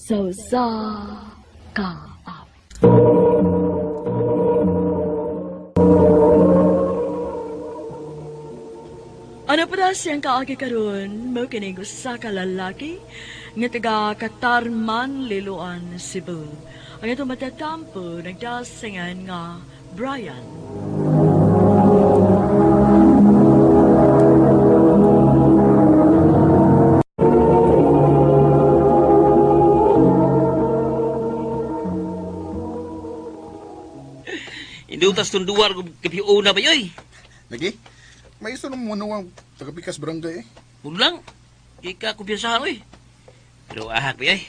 Sausa ka. Ano pa na siyang kaagi karon mo kining usa ka lalaki nga taga Katarman, Liloan, Cebu. Ang ito matatampo nagdasingan nga Brian. Hindi utas tunduar ko kapiuna ba yoy? Lagi? May isa naman ang tagapikas barangay eh. Pulang, ika ko biyasahan oy. Pero ahak ba yoy?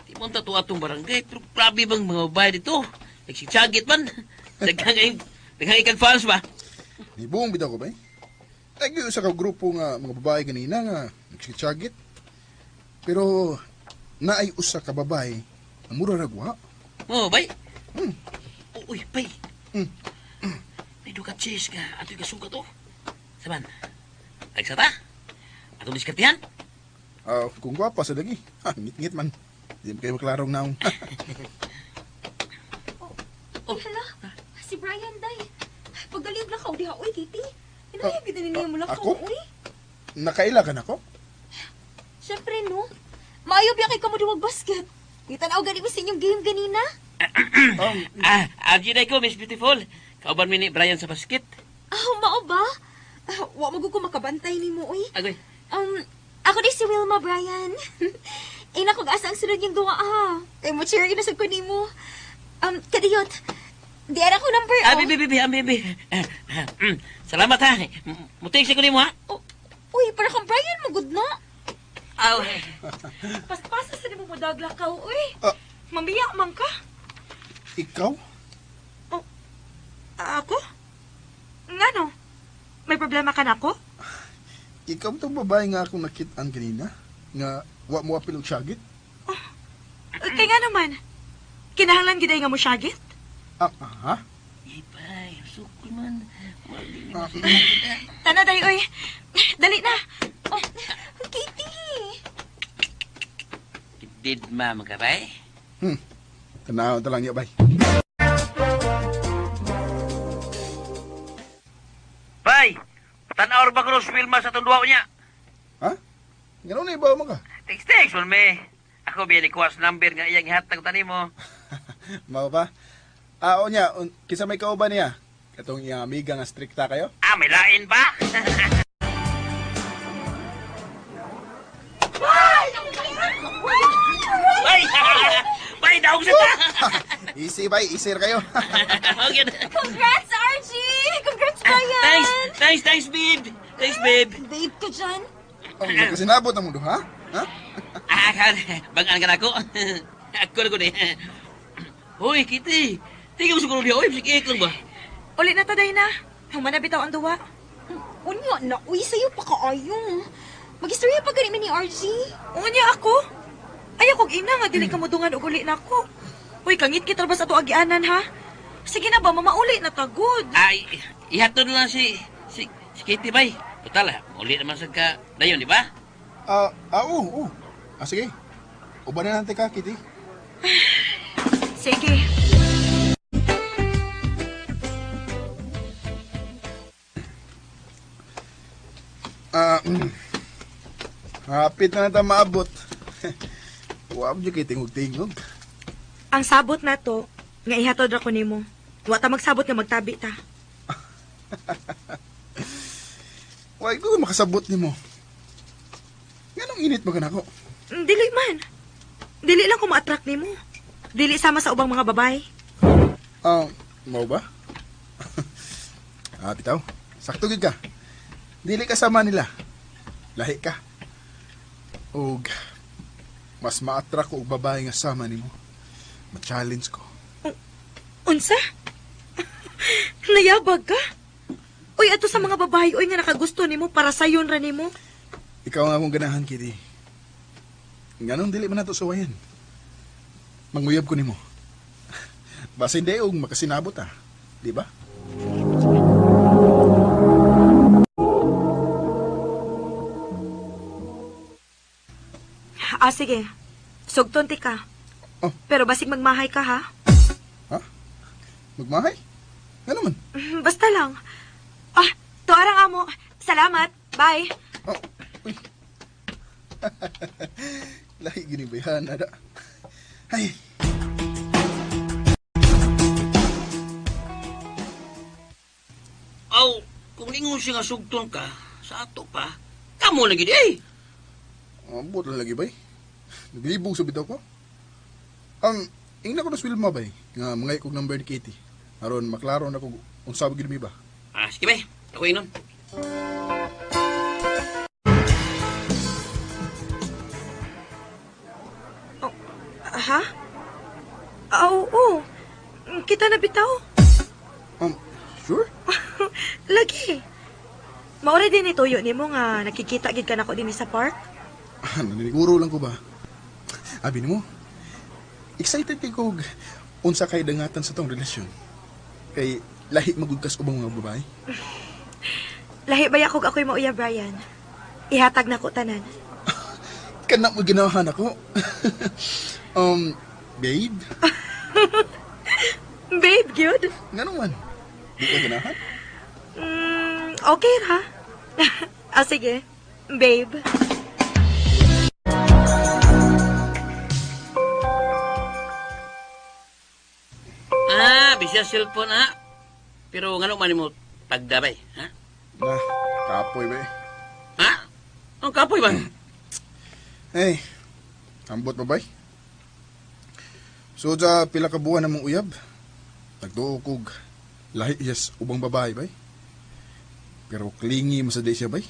Di mo tato atong barangay, pero grabe bang mga babae dito? Nagsiksagit man. Daghang ikan fans ba? Ni buong bitaw ko ba eh? Lagi sa ka grupo nga mga babae ganina nga nagsitsagit. Pero naay usa ka babae na mura ragwa. Oh, bay? Hmm. Uy, bay. Hmm. May dukat chase ka. Ato yung kasuka to. Saban, nagsata? Atong diskartihan? Kung gwapa sa lagi. Ngit-ngit man. Hindi mo kayo maklarong naong. Oh. Hala, si Brian, day. Pagdaliog lang ka, diha, uy, titi. Inayag kita nila mo lang ka, ako? uy. Nakaila ka na ko? Siyempre, no? Maayo biya kay kamo duwag basket. Kita na gani mo sa inyong game ganina. Abdi ko, Miss Beautiful. Kauban mi ni Brian sa basket. Mao ba? Wa mo ko makabantay ni mo, uy. Agoy. Ako di si Wilma, Brian. Ina kog asa ang sunod yung duwa, Kay mo cheer na sa ko nimo. Kadiyot. Di ara ko number, Bibi. Salamat ha. Muting sa ko nimo ha. Uy, para kang Brian, magud na. Aw. Paspasa sa nimo mo dagla ka, uy. Ah. Mamiyak man ka. Ikaw? Ako? Ngano? May problema ka na ako? Ikaw itong babae nga akong nakitaan kanina? Nga wa mo apil og syagit? Kaya nga naman. Kinahanglan giday nga mo syagit? Ha? Ipay, sukul man. Tana day, oy. Dali na. Oh, Katie. Did ma magkabay? Tanaw ta lang niya, bay. Bay! Tanaw ba ko film sa tunduwa niya? Ha? Gano'n na ibaw mo ka? Text, man me. Ako biya ni kuwas number nga iyang ihatag tani mo. Mao ba? O niya, kisa may kauban niya. Katong iyang amiga nga strikta kayo? May lain ba? Bay! Bay, daog sa ta! Easy, bay. Easier kayo. Okay. Congrats, Archie! Congrats, Brian! Thanks, babe. Thanks, babe. Babe ka dyan. Nagkasinabot na mo do, ha? Ha? Bagaan ka na ako. Ako na ko ni. Hoy, Kitty. Tingnan mo siguro niya. Hoy, sikik lang ba? Ulit na taday na. Humana bitaw ang duwa. Unya na, uy, sa'yo pa kaayo. Mag-istorya pa ganit ni RG. Unya ako. Ayaw kong ina nga, dili ka mo dungan og uli na ako. Uy, kangit kita ba sa to agianan, ha? Sige na ba, mamauli na tagod. Ay, ihatod lang si Kitty, bay. Total, uli naman sa ka. Dayon, di ba? Oo. Sige. Uban na natin ka, Kitty. Sige. Hapit na natin maabot. Huwag niyo kayo tingog-tingog. Ang sabot na to, nga ihatod ako nimo. Wa ta magsabot nga magtabi ta. Huwag ko makasabot ni mo. Ganong init ba ka na ako? Dili man. Dili lang ko ma-attract nimo. Dili sama sa ubang mga babae. Mau ba? Bitaw. Sakto gid ka. Dili ka sama nila. Lahi ka. Og mas ma-attract ko og babae nga sama nimo. Ma-challenge ko. Unsa? Nayabag ka? Uy, ato sa mga babae, uy, nga nakagusto nimo para sayon ra nimo. Ikaw nga akong ganahan, Kitty. Ganong dili man nato suwayan. Manguyab ko nimo. Basta hindi og makasinabot di ba? Sige. Sugton ti ka. Oh. Pero basig magmahay ka, ha? Ha? Magmahay? Nga naman. Basta lang. Ah, tuarang amo. Salamat. Bye. Oh, uy. Lahi gini ba yan, ada? Ay. Aw, kung lingon siya nga sugton ka, sa ato pa, kamo na gid eh. Ambot na lagi bay. Naglibog sa bitaw ko. Ingna ko na sa Wilma bay. Nga mga ikog number ni Kitty. Aron maklaro na kung unsa ba gid mi ba. Ah, sige ba, ako inon. Ha? Oo. Kita na bitaw. Sure? Lagi. Maura din ituyo ni mo nga nakikita gid ka nako din sa park. Naniniguro lang ko ba? Abi ni mo. Excited kay kog unsa kay dangatan sa tong relasyon. Kay lahi magugkas ubang mga babae. Lahi ba yakog ako'y mauya, Brian? Ihatag na ko tanan. Kana mo ginawahan ako. Babe? Babe, good? Nga naman. Di ka ganahan? Okay ra. Sige. Babe. Bisya cellphone ha. Pero ngano man mo pagdabay, ha? Na, kapoy ba eh. Ha? Ang kapoy ba? Hey, ambot ba bay? So sa pila ka buwan namong uyab, nagduo kog lahi yes ubang babae bay. Pero klingi mo sa day siya bay.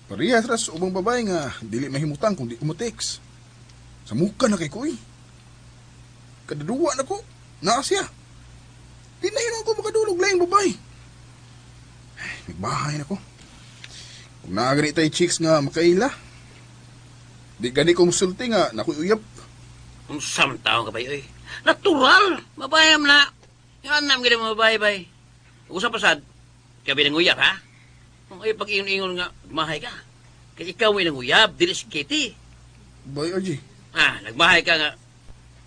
Parehas ras ubang babae nga dili mahimutang kung di ko mo text. Sa muka na kay kuy. Kadaduwa na ko, naa siya. Di na yun ako makadulog laing babae. Ay, nagbahay na ko. Kung naagani tayo chicks nga makaila, di gani ko musulti nga nakuyuyab. Ang samtaw ka ba yoy? Natural! Mabayam na! Yan nam gina mabayabay. Usap pasad, kabi ng uyab, ha? Kung ay pag-ingon-ingon nga, mahay ka. Kaya ikaw ay nanguyab, dili si Kitty. Bay, Archie. Nagmahay ka nga.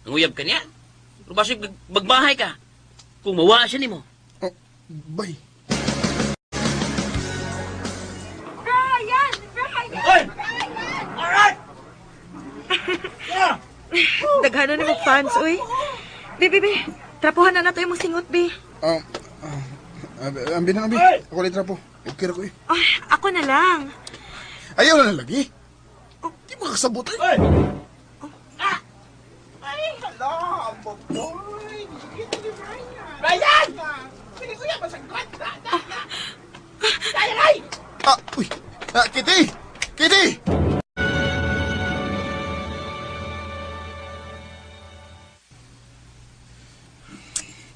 Nanguyab ka niya. Pero basig magmahay ka. Kung mawa siya ni mo. Oh, bay. Brian! Oy! Alright! Daghano ni mo fans, uy. Be. Trapuhan na nato yung mong singot, be. Ambi na, ambi. Ako ulit trapo. Okay ra ko eh. Ay, ako na lang. Ayaw na lagi. Di makasabot eh. Ay, hala, ang boboy. Brian! Pili ko yan, masangkot. Kaya, ay! Uy. Kitty! Kitty!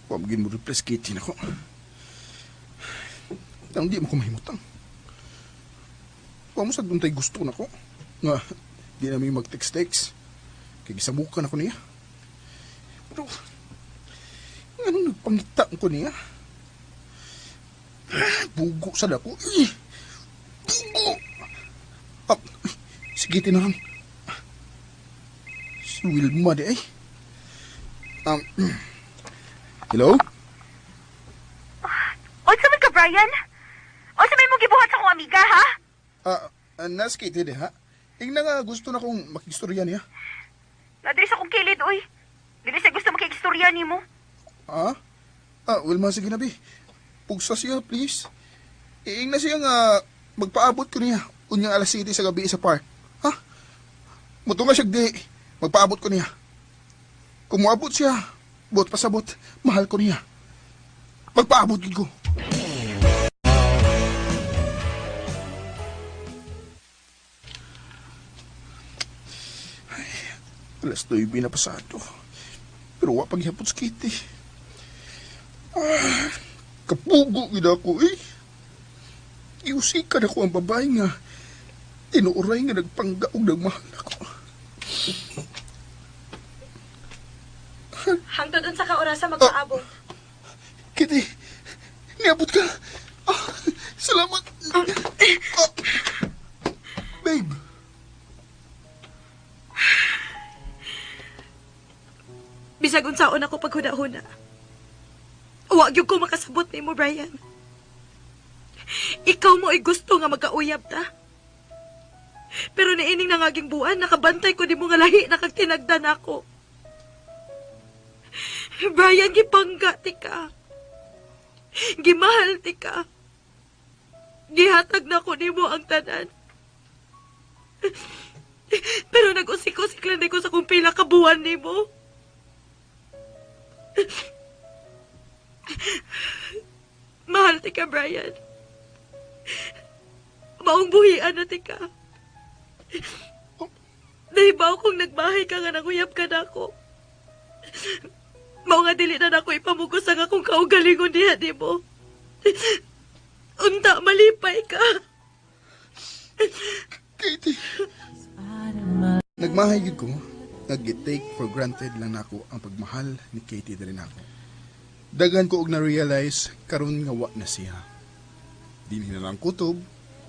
Pamagin mo replace Kitty na ko. Nang di mo ko mahimutang. Kung mo sa doon tayo gusto na ko. Nga, di na may mag-text-text. Kaya gisabukan ako niya. Pero, ano nagpangita ko niya? Bugo sa dako. Bugo! Sige, tinahan. Si Wilma di ay. Hello? Unsa man ka, Brian? Unsa may mo gibuhat sa akong amiga, ha? Nas Kitty di ha? Ing na nga gusto na kong makikistorya niya. Nadiri sa akong kilid, uy. Dili sa gusto makikigstorya ni mo. Wilma, sige na, bi. Pugsa siya, please. Iing na siya nga magpaabot ko niya. Unyang alas 7 sa gabi sa park. Ha? Muto nga siya, di. Magpaabot ko niya. Kung moabot siya, bot pasabot, mahal ko niya. Magpaabot ko. Alas 9 na pasado. Pero wa paghihapot sa Kitty. Kapugo gid ako eh. Iusikan ako ang babae nga tinuoray nga nagpanggaog nagmahal ako. Hangtod unsa ka orasa magpaabot. Kitty, niabot ka. Salamat. Babe. Bisag unsaon ako paghuna-huna. Wa gyud ko makasabot nimo, Brian. Ikaw mo ay gusto nga magkauyab ta. Pero niining nangaging buwan, nakabantay ko di mo nga lahi nakagtinagdan ako. Brian, gipangga ti ka. Gimahal ti ka. Gihatag na ko nimo ang tanan. Pero nag-usik-usik lang ko sa kung pila ka buwan nimo. Mahal ti ka, Brian. Maong buhian na ti ka. Nahibaw kong nagbahay ka nga nanguyap ka na ako. Mao nga dili na nako ipamugos ang akong kaugalingon diha di mo. Unta malipay ka. Katie. Nagmahay gyud ko, nag-take for granted lang nako ang pagmahal ni Katie diri nako. Dagan ko og na-realize karon nga wa na siya. Dili na lang kutob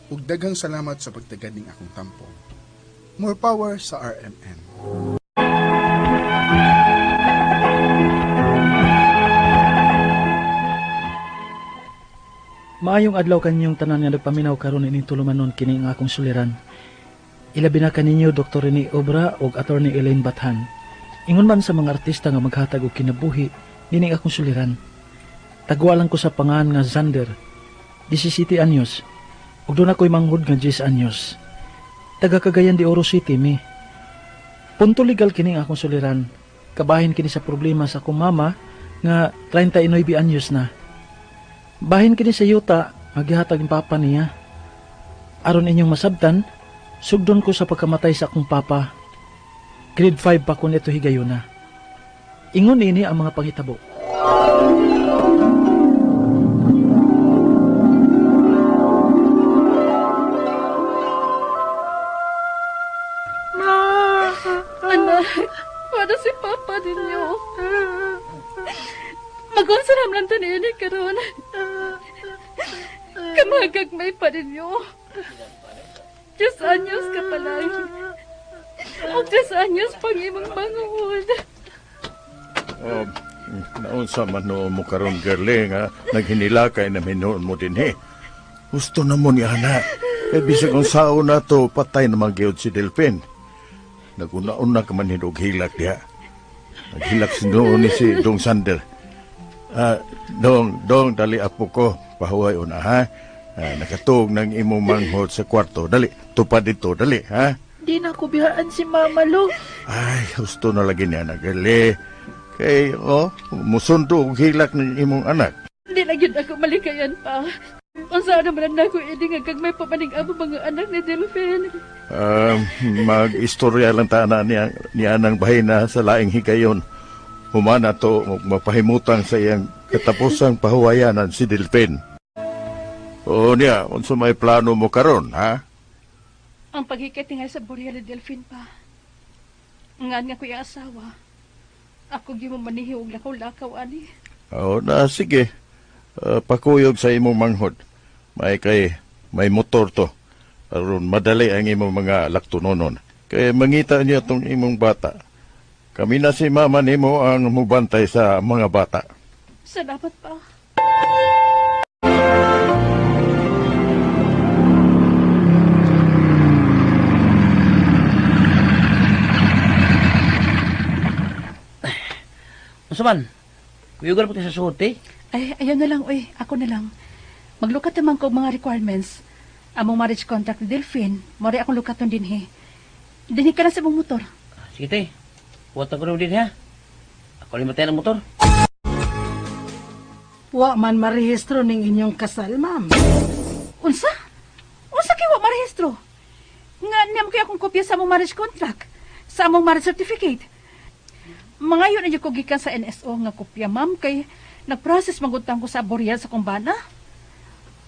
ug daghang salamat sa pagtagad ning akong tampo. More power sa RMN. Maayong adlaw kanyong tanan nga nagpaminaw karon ining tulumanon kini ang akong suliran. Ilabi na kaninyo Dr. Rene Obra ug Attorney Elaine Bathan. Ingon man sa mga artista nga maghatag og kinabuhi nining akong suliran. Tagwalan ko sa pangan nga Zander, 17 anyos. Ug doon ako'y manghud nga 10 anyos. Taga Cagayan de Oro City mi. Punto legal kini ang akong suliran. Kabahin kini sa problema sa akong mama nga 39 anyos na. Bahin kini sa yuta, maghihatag ang papa niya. Aron inyong masabtan, sugdon ko sa pagkamatay sa akong papa. Grade 5 pa ko nito higayuna. Ingon ini ang mga panghitabo. Anak, wala si papa ninyo. Magunsaram lang ta niya ni karon. Kamagagmay pa ninyo. 10 anyos ka pa lang. O 10 anyos pang imong bangon. Naunsa man no mo karon girlie nga naghinilakay na minuon mo din Gusto na mo ni ana. Kay bisag unsaon na to patay na magyud si Delphin. Naguna-una ka man og hilak diha. Naghilak si noon ni si Dong Sander. Dong, dali apo ko. Pahuway una, ha? Nakatug ng imong manghod sa kwarto. Dali, tupad dito, dali, ha? Di na ko biyaan si Mama Lo. Ay, gusto na lagi niya nagali. Kay, musundo og hilak ng imong anak. Di na yun ako malikayan pa. Ang saan naman na ako hindi nga kagmay papaning abo mga anak ni Delphin. Mag-istorya lang taana niya ng bahay na sa laing higayon. Humana to mapahimutang sa iyang katapusang pahuwayanan si Delphin. O niya, unsa may plano mo karon, ha? Ang paghikit nga sa Boreal ni Delphin pa. Ngan nga ko yung asawa. Ako gi mo manihi og lakaw-lakaw ani. O na, sige. Pakuyog sa imong manghod. May motor to. Aron madali ang imong mga laktunonon. Kaya mangita niya tong imong bata. Kami na si mama nimo ang mubantay sa mga bata. Salamat pa. Masaman, kuyugan po tayo sa suot Ay, ayaw na lang, uy. Ako na lang. Maglukat naman ko mga requirements. Among marriage contract ni Delphin, mori akong lukaton din, Dinig ka na sa mong motor. Sige te, puwatan ko naman din ha. Ako rin matay ng motor. Wa man marehistro ning inyong kasal, ma'am. Unsa? Unsa kay wa marehistro? Nga niyam kay akong kopya sa among marriage contract, sa among marriage certificate. Mga yun ay ko gikan sa NSO nga kopya, ma'am, kay nag-process magutang ko sa Boreal sa kumbana.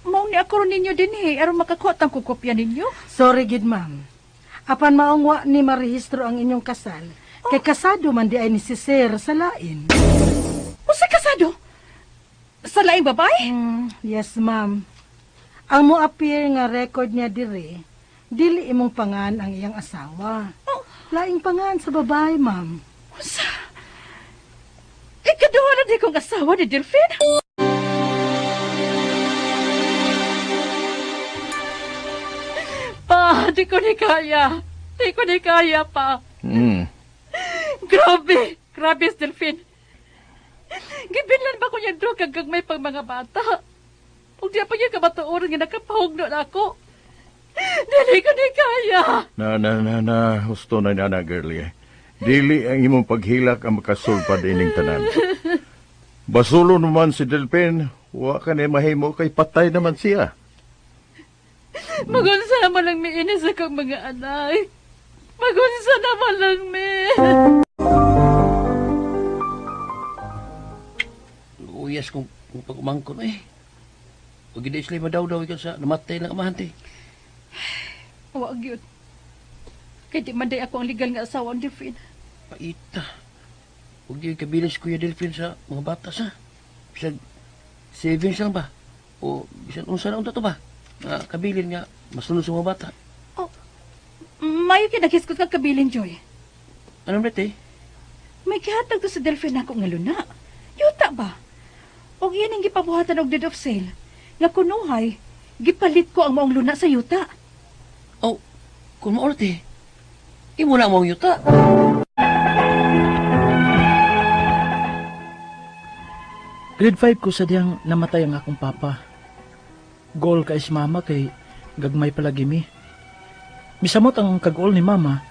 Mao ni ako ron ninyo din aron makakuha ko kopya ninyo. Sorry gid, ma'am. Apan maong wa ni marehistro ang inyong kasal. Kay kasado man di ay ni si Sir sa lain. Unsa kasado? Sa laing babae? Yes, ma'am. Ang mo appear nga record niya dire, dili imong pangan ang iyang asawa. Laing pangan sa babae, ma'am. Unsa? Unsa kay wa marehistro? Nga niyam kay akong kopya sa among marriage contract, sa among marriage certificate. Mga yun ay ko gikan sa NSO nga kopya, ma'am, kay nag-process magutang ko sa Boreal sa kumbana. Mao ni ako ron ninyo din aron makakuha ko kopya ninyo. Sorry gid, ma'am. Apan maong wa ni marehistro ang inyong kasal. Kay kasado man di ay ni si Sir sa lain. Unsa? Ikaduha na di kong asawa ni Delphine. Pa, di ko ni kaya. Di ko ni kaya, pa. Grabe. Grabe, Delphine. Gibinlan ba ko yung drug hanggang may pang mga bata? Kung di pa yung kamatuoran nga nakapahugno na ako. Dili ko ni kaya. Gusto na na, girlie. Dili ang imong paghilak ang makasulpad ining tanan. Basulo naman si Delphine, wa ka na mahimo kay patay naman siya. Magunsa naman lang may inis akong mga anak. Magunsa naman lang may. Uyas kung pag-umangkon eh. Huwag hindi sila madaw-daw ikaw sa namatay ng amahan, te. Huwag yun. Kaya di man day ako ang legal nga asawa ni Delphine. Paita. Huwag di kabilis Kuya Delphine sa mga bata sa. Bisag savings lang ba? O bisan unsa na unta to ba? Nga kabilin nga masunod sa mga bata. Oh, mayo kinakiskot ka kabilin, Joy. Anong ret eh? May kihatag to sa Delphine ako nga luna. Yuta ba? O iyan ang gipabuhatan og deed of sale. Nga kunuhay, gipalit ko ang maong luna sa yuta. Oh, kung maorat eh. Imo na mong yuta. Grade 5 ko sa diyang namatay ang akong papa. Goal ka is mama kay gagmay palagi mi. Misamot ang kagol ni mama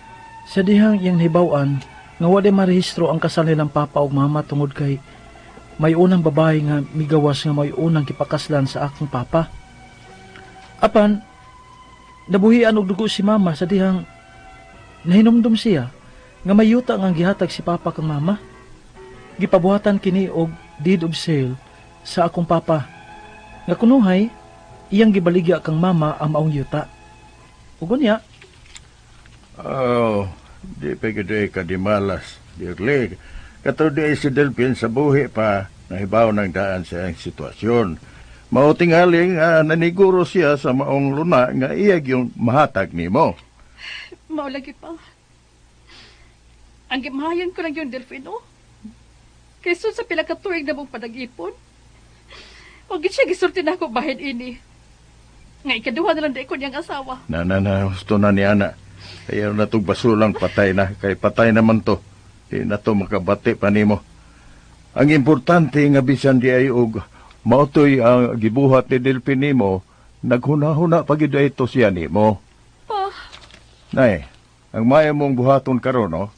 sa dihang iyang hibawan nga wala marehistro ang kasal nilang papa ug mama tungod kay may unang babae nga migawas nga may unang kipakaslan sa akong papa. Apan, nabuhian og dugo si mama sa dihang nahinumdum siya nga may yuta nga gihatag si papa kang mama. Gipabuhatan kini og deed of sale sa akong papa. Nga kunuhay, iyang gibaligya kang mama ang maong yuta. Ugon niya. Oh, di pa gede ka di malas, Dirlig. Kato di si Delphine sa buhi pa, nahibaw ng daan sa iyang sitwasyon. Mautingaling naniguro siya sa maong luna nga iyag yung mahatag nimo. Maulagi pa. Ang gimahayan ko lang yung Delphine, oh. Kaysa sa pila ka tuig na mong panag-ipon. Huwag siya gisulti na ako bahid ini. Nga ikaduha na lang di ko niyang asawa. Gusto na ni Ana. Kaya na itong basulang patay na. Kay patay naman to. Di na to makabati pa nimo. Ang importante nga bisan di ay og mautoy ang gibuhat ni Delphine nimo, naghuna-huna pagid ito siya nimo. Pa. Nay, ang maya mong buhaton karon no?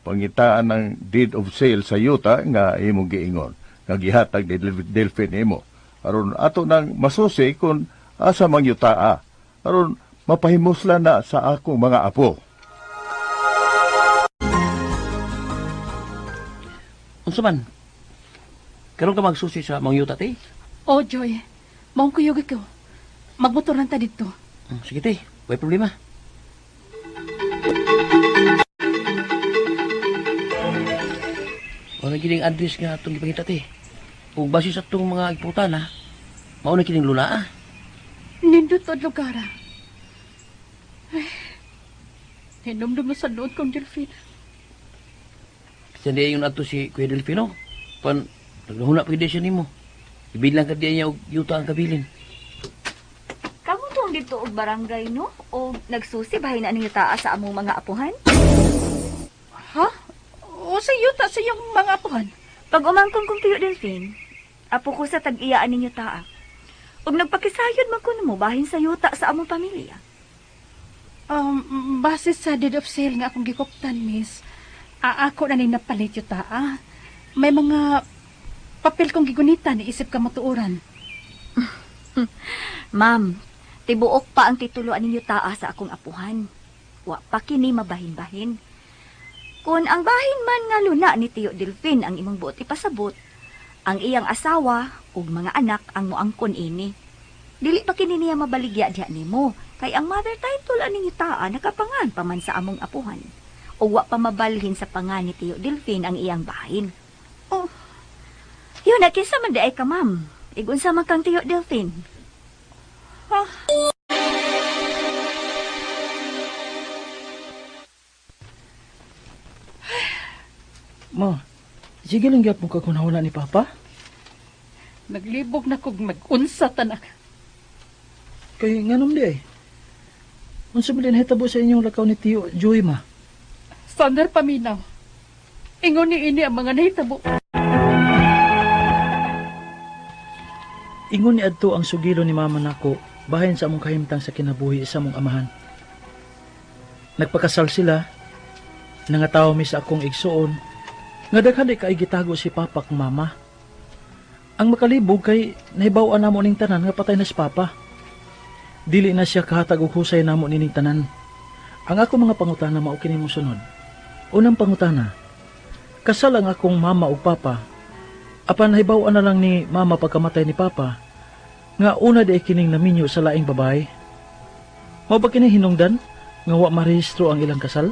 Pangitaan ng deed of sale sa yuta nga imong giingon. Nga gihatag ni Delphine nimo. Aron ato nang masusi kung asa mang yutaa. Aron mapahimusla na sa akong mga apo. Unsa man? Karon ka magsusi sa mga yuta, te? Oh, Joy. Maong kuyog ko. Magmotor lang ta dito. Sige, te. May problema. Wala kining address nga itong ipangita, te. Kung base sa itong mga iputan, ha? Mauna kining luna, ah. Nindot o lugar, ah. Hinumdum na sa lood kong Delphine. Kasi hindi yung ato si Kuya Delphino. Pan, naglahuna pa siya nimo. Ibilang ka diya niya og yuta ang kabilin. Kamu tong dito og barangay, no? O nagsusi bahay na ninyo taas sa among mga apuhan? Ha? O sa yuta sa iyong mga apuhan? Pag umangkong kong tiyo, Delphine, apo ko sa tag-iyaan ninyo taa. Ug nagpakisayod man kuno mo bahin sa yuta sa among pamilya. Base sa deed of sale nga akong gikoptan, miss. Ako na ning napalit yuta, ah. May mga papel kong gigunita ni isip ka matuoran. Ma'am, tibuok pa ang tituluan ninyo taa sa akong apuhan. Wa pa kini mabahin-bahin. Kung ang bahin man nga luna ni Tiyo Delphine ang imong buot ipasabot, ang iyang asawa ug mga anak ang moangkon ini. Dili pa kini niya mabaligya diha nimo, kay ang mother title aning taa nakapangan pa man sa among apuhan. O wa pa mabalhin sa pangan ni Tiyo Delphine ang iyang bahin. Oh, yun na kinsa man di ay ka, ma'am. Igunsa man kang Tiyo Delphine. ha? Mo, Sige lang gyapon ka kunahuna ni Papa. Naglibog na kog mag-unsa tanak. Kay nganom di ay. Unsa man din hitabo sa inyong lakaw ni Tio Joy ma? Sander paminaw. Ingon ni ini ang mga nahitabo. Ingon ni adto ang sugilo ni mama nako bahin sa among kahimtang sa kinabuhi sa among amahan. Nagpakasal sila. Nangataw mi sa akong igsuon nga daghan kay gitago si Papa kang mama. Ang makalibog kay nahibaw-an namo ning tanan nga patay na si Papa. Dili na siya kahatag og husay namo nining tanan. Ang ako mga pangutana mao kini mo sunod. Unang pangutana. Kasal ang akong mama ug papa. Apan nahibaw-an na lang ni mama pagkamatay ni Papa nga una di kining naminyo sa laing babae. Mao ba kini hinungdan nga wa marehistro ang ilang kasal?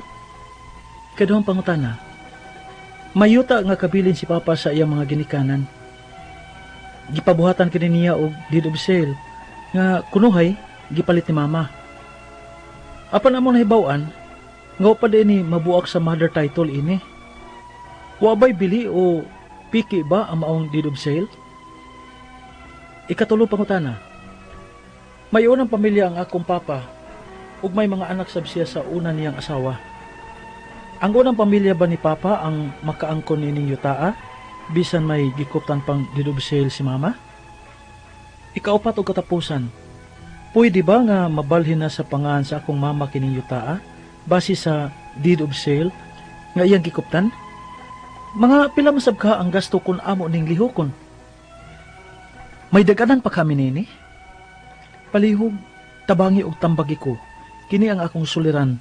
Kaduhang pangutana. Mayuta nga kabilin si Papa sa iyang mga ginikanan. Gipabuhatan kini niya og deed of sale nga kunuhay gipalit ni mama. Apan amo nahibaw-an nga pa din ni mabuak sa mother title ini. Wa bay bili o piki ba ang maong deed of sale? Ikatulong pangutana. May unang pamilya ang akong papa ug may mga anak sab siya sa una niyang asawa. Ang unang pamilya ba ni Papa ang makaangkon nining yutaa bisan may gikuptan pang deed of sale si mama? Ikaupat og katapusan. Pwede ba nga mabalhin na sa pangan sa akong mama kining yutaa base sa deed of sale nga iyang gikuptan? Mga pila masab ka ang gasto kun amo ning lihokon? May daganan pa kami nini? Palihog, tabangi og tambagi ko. Kini ang akong suliran,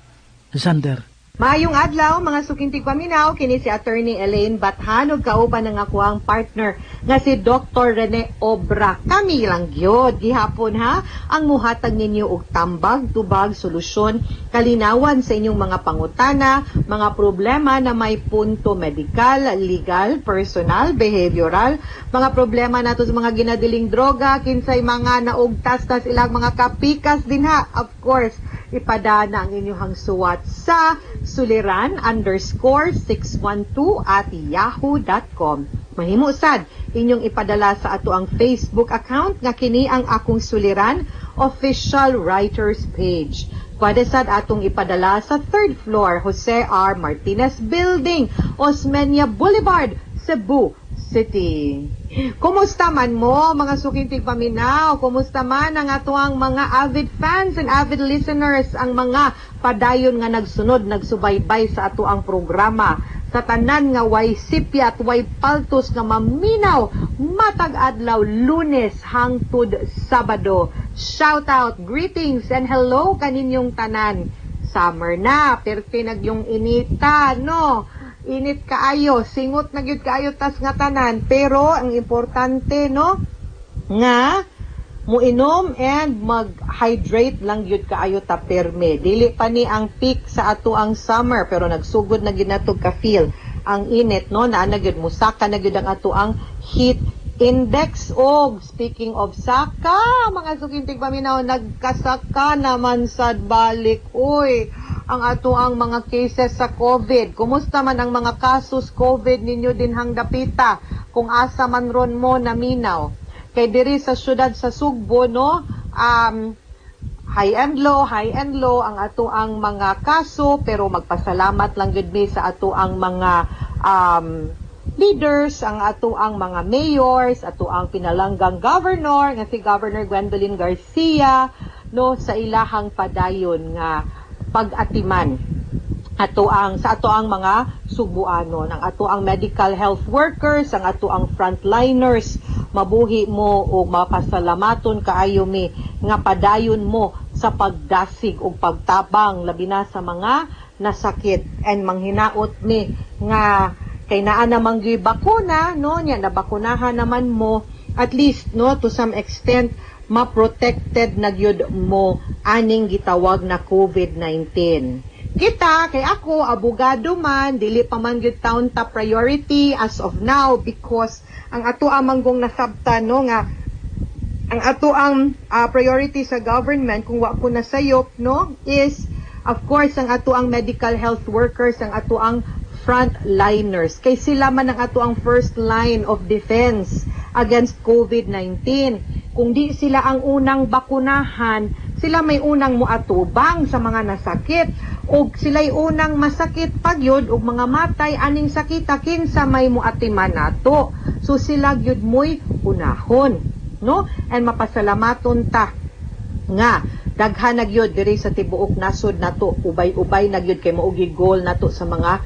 Zander. Maayong adlaw mga sukintig paminaw, kini si Attorney Elaine Bathan ug kauban ng ako ang partner nga si Dr. Rene Obra. Kami lang gyud gihapon ha ang muhatag ninyo og tambag, tubag, solusyon, kalinawan sa inyong mga pangutana, mga problema na may punto medikal, legal, personal, behavioral, mga problema nato sa mga ginadiling droga, kinsay mga naugtas-tas ilang mga kapikas din ha. Of course, ipadana ang inyong suwat sa suliran_612@yahoo.com. Mahimo sad inyong ipadala sa ato ang Facebook account nga kini ang akong suliran official writers page. Pwede sad atong ipadala sa 3rd floor Jose R. Martinez Building, Osmeña Boulevard, Cebu City. Kumusta man mo mga sukintig paminaw? Kumusta man ang atuang mga avid fans and avid listeners, ang mga padayon nga nagsunod, nagsubaybay sa atuang programa? Sa tanan nga way sipya at way paltos nga maminaw matag adlaw Lunes hangtud Sabado. Shout out, greetings and hello kaninyong tanan. Summer na, perti nagyong inita, no? Init kaayo, singot na gyud kaayo tas nga tanan, pero ang importante no nga muinom and mag-hydrate lang gyud kaayo ta perme. Dili pa ni ang peak sa ato ang summer pero nagsugod na gyud natog ka feel ang init no, naa na gyud musaka na gyud ang ato ang heat index. Og speaking of saka, mga sukintig paminaw, nagkasaka naman sad balik oy ang ato ang mga cases sa COVID. Kumusta man ang mga kasus COVID ninyo din hang dapita? Kung asa man ron mo naminaw. Kay diri sa syudad sa Sugbo, no, high and low ang ato ang mga kaso, pero magpasalamat lang gud mi sa ato ang mga leaders, ang ato ang mga mayors, ato ang pinalanggang governor, nga si Governor Gwendolyn Garcia, no, sa ilahang padayon nga pag-atiman sa ato ang mga Subuanon, ang ato ang medical health workers, ang ato ang frontliners. Mabuhi mo o mapasalamaton kaayo mi nga padayon mo sa pagdasig o pagtabang labi na sa mga nasakit, and manghinaot mi nga kay naa namang gi bakuna no nya nabakunahan naman mo, at least no to some extent ma-protected na gyud mo aning gitawag na COVID-19. Kita, kay ako, abogado man, dili pa man gyud taon ta priority as of now, because ang ato amanggong nasabtan no nga ang ato ang priority sa government, kung wa ko nasayop no, is of course ang ato ang medical health workers, ang ato ang frontliners. Kay sila man ang ato ang first line of defense against COVID-19. Kung di sila ang unang bakunahan, sila may unang muatubang sa mga nasakit. O sila'y unang masakit pagyod o mga matay aning sakita kinsa may muatiman nato. So sila gyud mo'y unahon. No? And mapasalamaton ta nga daghan na gyud diri sa tibuok nasod nato, ubay-ubay na gyud kay maugig goal nato sa mga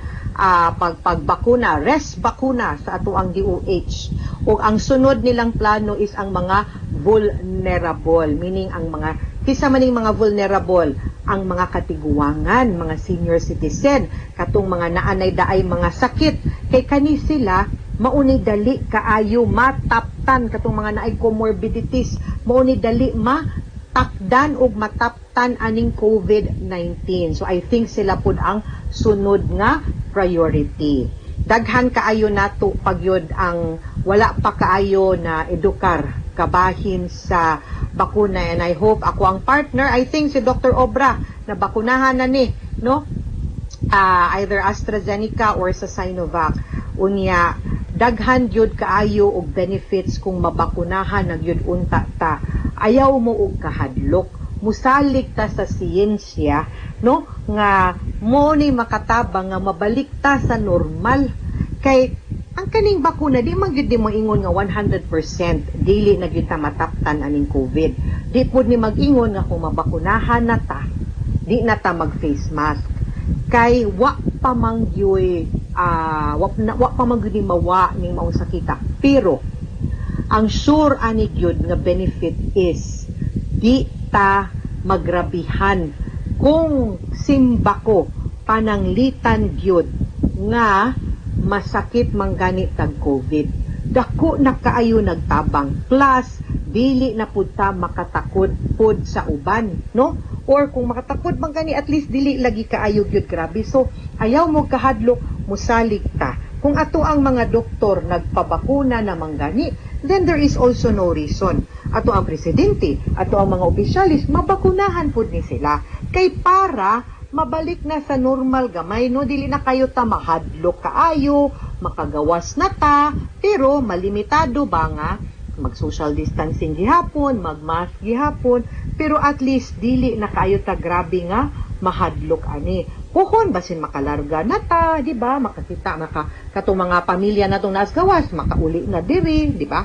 pagbakuna, bakuna sa ato ang DOH. O ang sunod nilang plano is ang mga vulnerable, meaning ang mga kisa maning mga vulnerable, ang mga katiguangan, mga senior citizen, katong mga naanay daay mga sakit, kay kani sila mauni dali kaayo mataptan katong mga naay comorbidities, mauni dali takdan og mataptan aning COVID-19. So I think sila pud ang sunod nga priority. Daghan kaayo nato pagyod ang wala pa kaayo na edukar kabahin sa bakuna, and I hope ako ang partner, I think si Dr. Obra na bakunahan na ni, no? Either AstraZeneca or sa Sinovac. Unya daghan gyud kaayo og benefits kung mabakunahan na gyud unta ta. Ayaw mo og kahadlok, musalig ta sa siyensya, no, nga mo ni makatabang nga mabalik ta sa normal. Kay ang kaning bakuna di man gyud mo ingon nga 100% dili na gyud ta mataptan aning COVID. Di pud ni mag-ingon nga kung mabakunahan na ta, di na ta mag face mask. Kay wa pa man gyud wa pa man gyud mawa ning maong sakita. Pero ang sure ani gyud nga benefit is di ta magrabihan kung simbako pananglitan gyud nga masakit man gani tag COVID. Dako na kaayo nagtabang, plus dili na pud ta makatakod pud sa uban, no? Or kung makatakod man gani, at least dili lagi kaayo gyud grabe. So ayaw mo kahadlok, musalig ta. Kung ato ang mga doktor nagpabakuna na manggani, then there is also no reason. Ato ang presidente, ato ang mga opisyalis, mabakunahan pud ni sila. Kay para mabalik na sa normal gamay, no? Dili na kayo ta mahadlok kaayo, makagawas na ta, pero malimitado ba nga, mag-social distancing gihapon, mag-mask gihapon, pero at least dili na kayo ta grabe nga mahadlok ani. Puhon basin makalarga na ta, di ba? Makakita kato mga pamilya natong nasgawas, makauli na diri, di ba?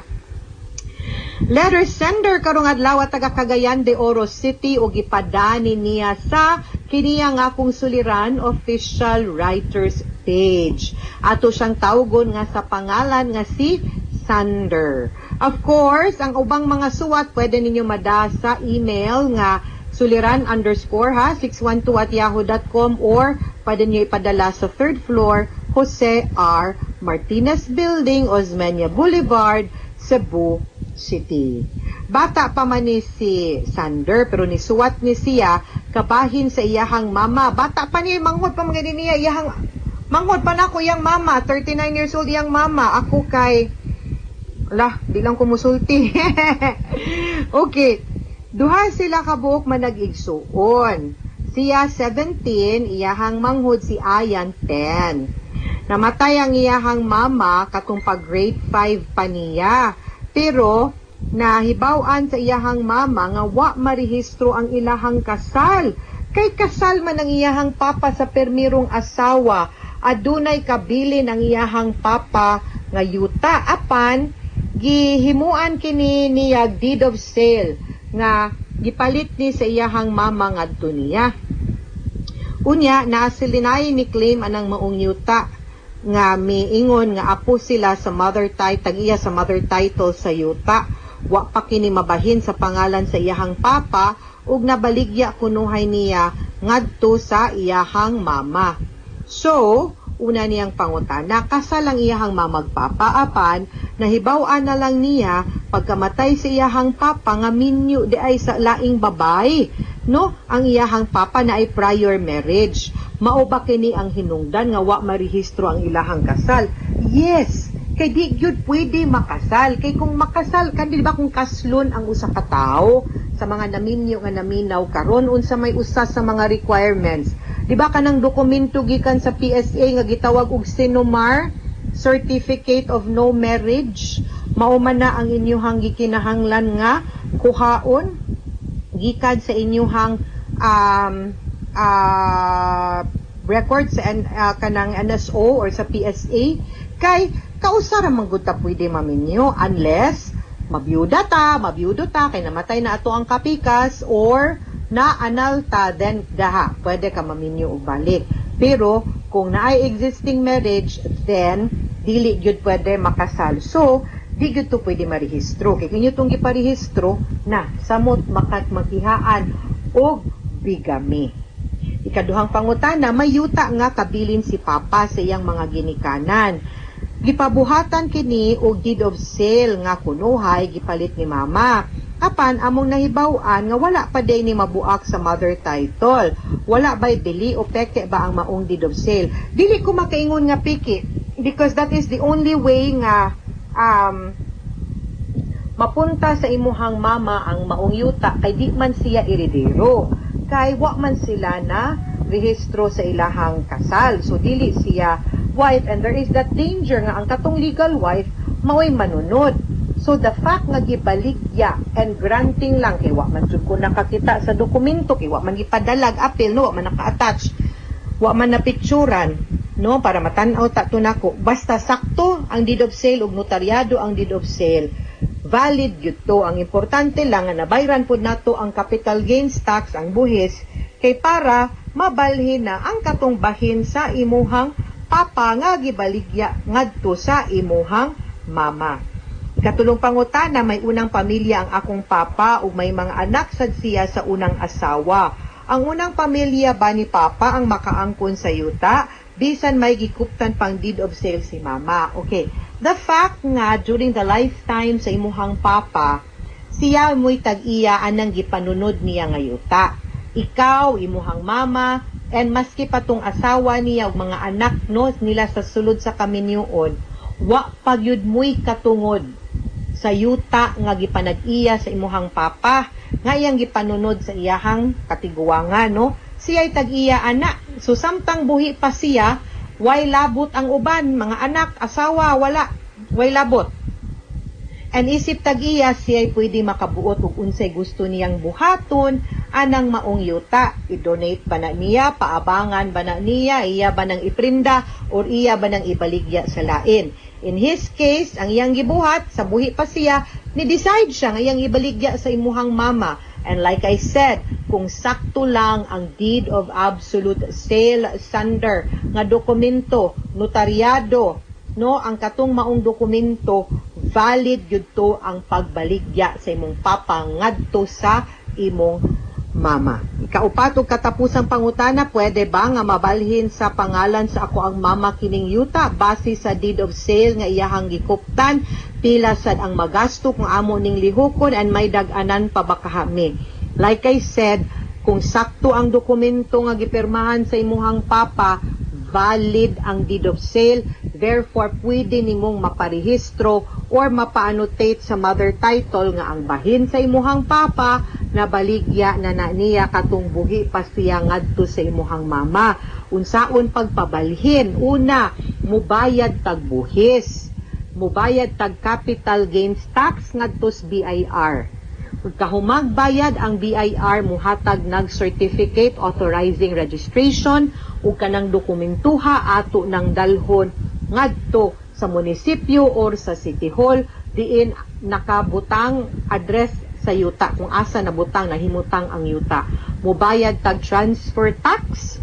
Letter sender karong adlaw taga Cagayan de Oro City ug gipadani niya sa kiniya nga akong suliran official writers page. Ato siyang tawgon nga sa pangalan nga si Sander. Of course, ang ubang mga suwat pwede ninyo mada sa email nga suliran_612@yahoo.com or pwede niyo ipadala sa 3rd floor Jose R. Martinez Building, Osmeña Boulevard, Cebu City. Bata pa man ni si Sander pero nisuwat ni siya kabahin sa iyahang mama. Bata pa niya, manghod pa mga niya iyahang manghod pa na ko iyang mama, 39 years old iyang mama. Ako kay di lang ko musulti. Okay. Duha sila kabuok manag-igsuon. Siya 17, iyahang manghod si Ayan 10. Namatay ang iyahang mama katong pag grade 5 pa niya. Pero nahibaw-an sa iyahang mama nga wa marehistro ang ilahang kasal. Kay kasal man ang iyahang papa sa permirong asawa. Adunay kabilin ang iyahang papa nga yuta. Apan gihimuan kini niya deed of sale nga gipalit ni sa iyahang mama ngadto niya. Unya nasilinay ni claim anang maong yuta nga miingon nga apo sila sa mother title, tag-iya sa mother title sa yuta. Wa pa kini mabahin sa pangalan sa iyahang papa ug nabaligya kunuhay niya ngadto sa iyahang mama. So una niyang pangutana, kasal ang iyahang mamagpapa, apan nahibaw-an na lang niya pagkamatay sa iyahang papa nga minyo di ay sa laing babay, no? Ang iyahang papa na ay prior marriage. Mao ba kini ang hinungdan nga wa marehistro ang ilahang kasal? Yes, kay di gyud pwede makasal. Kay kung makasal kan, di ba kung kaslon ang usa ka tawo sa mga naminyo nga naminaw karon unsa may usa sa mga requirements, Di ba kanang dokumento gikan sa PSA nga gitawag og Sinomar, Certificate of No Marriage, mao man na ang inyuhang gikinahanglan nga kuhaon gikan sa inyuhang record sa kanang NSO or sa PSA, kay kausara man gud ta pwede maminyo unless mabiyudo ta kay namatay na ato ang kapikas or na anal ta, then daha pwede ka maminyo og balik. Pero kung naay existing marriage, then dili gyud pwede makasal. So di gyud to pwede marehistro. Kay kinyo tong giparehistro na samot makihaan og bigami. Ikaduhang pangutana, may yuta nga kabilin si Papa sa iyang mga ginikanan. Gipabuhatan kini og deed of sale nga kunuhay gipalit ni Mama. Apan among nahibaw-an nga wala pa day ni mabuak sa mother title. Wala ba'y dili o peke ba ang maong deed of sale? Dili ko makaingon nga piki because that is the only way nga mapunta sa imuhang mama ang maong yuta kay di man siya iridero. Kay wa man sila na rehistro sa ilahang kasal. So dili siya wife, and there is that danger nga ang katong legal wife mao'y manunod. So the fact nga gibaligya and granting lang kay wa man jud ko nakakita sa dokumento, kay wa man gipadalag apil, no, wa man naka-attach, wa man napicturan, no, para matan-aw ta to nako. Basta sakto ang deed of sale ug notaryado ang deed of sale, valid gyud to. Ang importante lang nga nabayran pud nato ang capital gains tax, ang buhis, kay para mabalhin na ang katong bahin sa imuhang papa nga gibaligya ngadto sa imuhang mama. Katulong pangutana, may unang pamilya ang akong papa ug may mga anak sad siya sa unang asawa. Ang unang pamilya ba ni papa ang makaangkon sa yuta bisan may gikuptan pang deed of sale si mama? Okay. The fact nga during the lifetime sa imuhang papa, siya mo'y tag-iya anang gipanunod niya nga yuta. Ikaw, imuhang mama, and maski patong asawa niya ug mga anak no nila sa sulod sa kaminyoon, wa pagyud mo'y katungod sa yuta nga gipanag-iya sa imuhang papa nga iyang gipanunod sa iyahang katiguangan, no? Siya'y tag-iya ana. So samtang buhi pa siya, way labot ang uban, mga anak, asawa, wala, way labot. And isip tag-iya, siya'y pwede makabuot ug unsay gusto niyang buhaton anang maong yuta. I-donate ba na niya, paabangan ba na niya, iya ba nang iprinda, or iya ba nang ibaligya sa lain. In his case, ang iyang gibuhat, sa buhi pa siya, ni-decide siya nga iyang ibaligya sa imuhang mama. And like I said, kung sakto lang ang deed of absolute sale sunder nga dokumento, notaryado, no, ang katong maong dokumento, valid yun to ang pagbaligya sa imong papa ngadto sa imong mama. Ikaupat ug katapusang pangutana, pwede ba nga mabalhin sa pangalan sa ako ang mama kining yuta base sa deed of sale nga iyahang gikuptan, pila sad ang magasto kung amo ning lihokon and may dag-anan pa ba kahami? Like I said, kung sakto ang dokumento nga gipirmahan sa imuhang papa, valid ang deed of sale, therefore pwede nimong maparehistro or mapa-annotate sa mother title nga ang bahin sa imuhang papa na baligya na niya katong buhi pa siya ngadto sa imuhang mama. Unsaon pagpabalhin? Una, mubayad tag buhis, mubayad tag capital gains tax ngadto sa BIR. Kahumagbayad ang BIR, muhatag nag certificate authorizing registration ug kanang dokumentuha ato ng dalhon ngadto sa munisipyo or sa city hall diin nakabutang address sa yuta kung asa nabutang nahimutang ang yuta. Mubayad tag transfer tax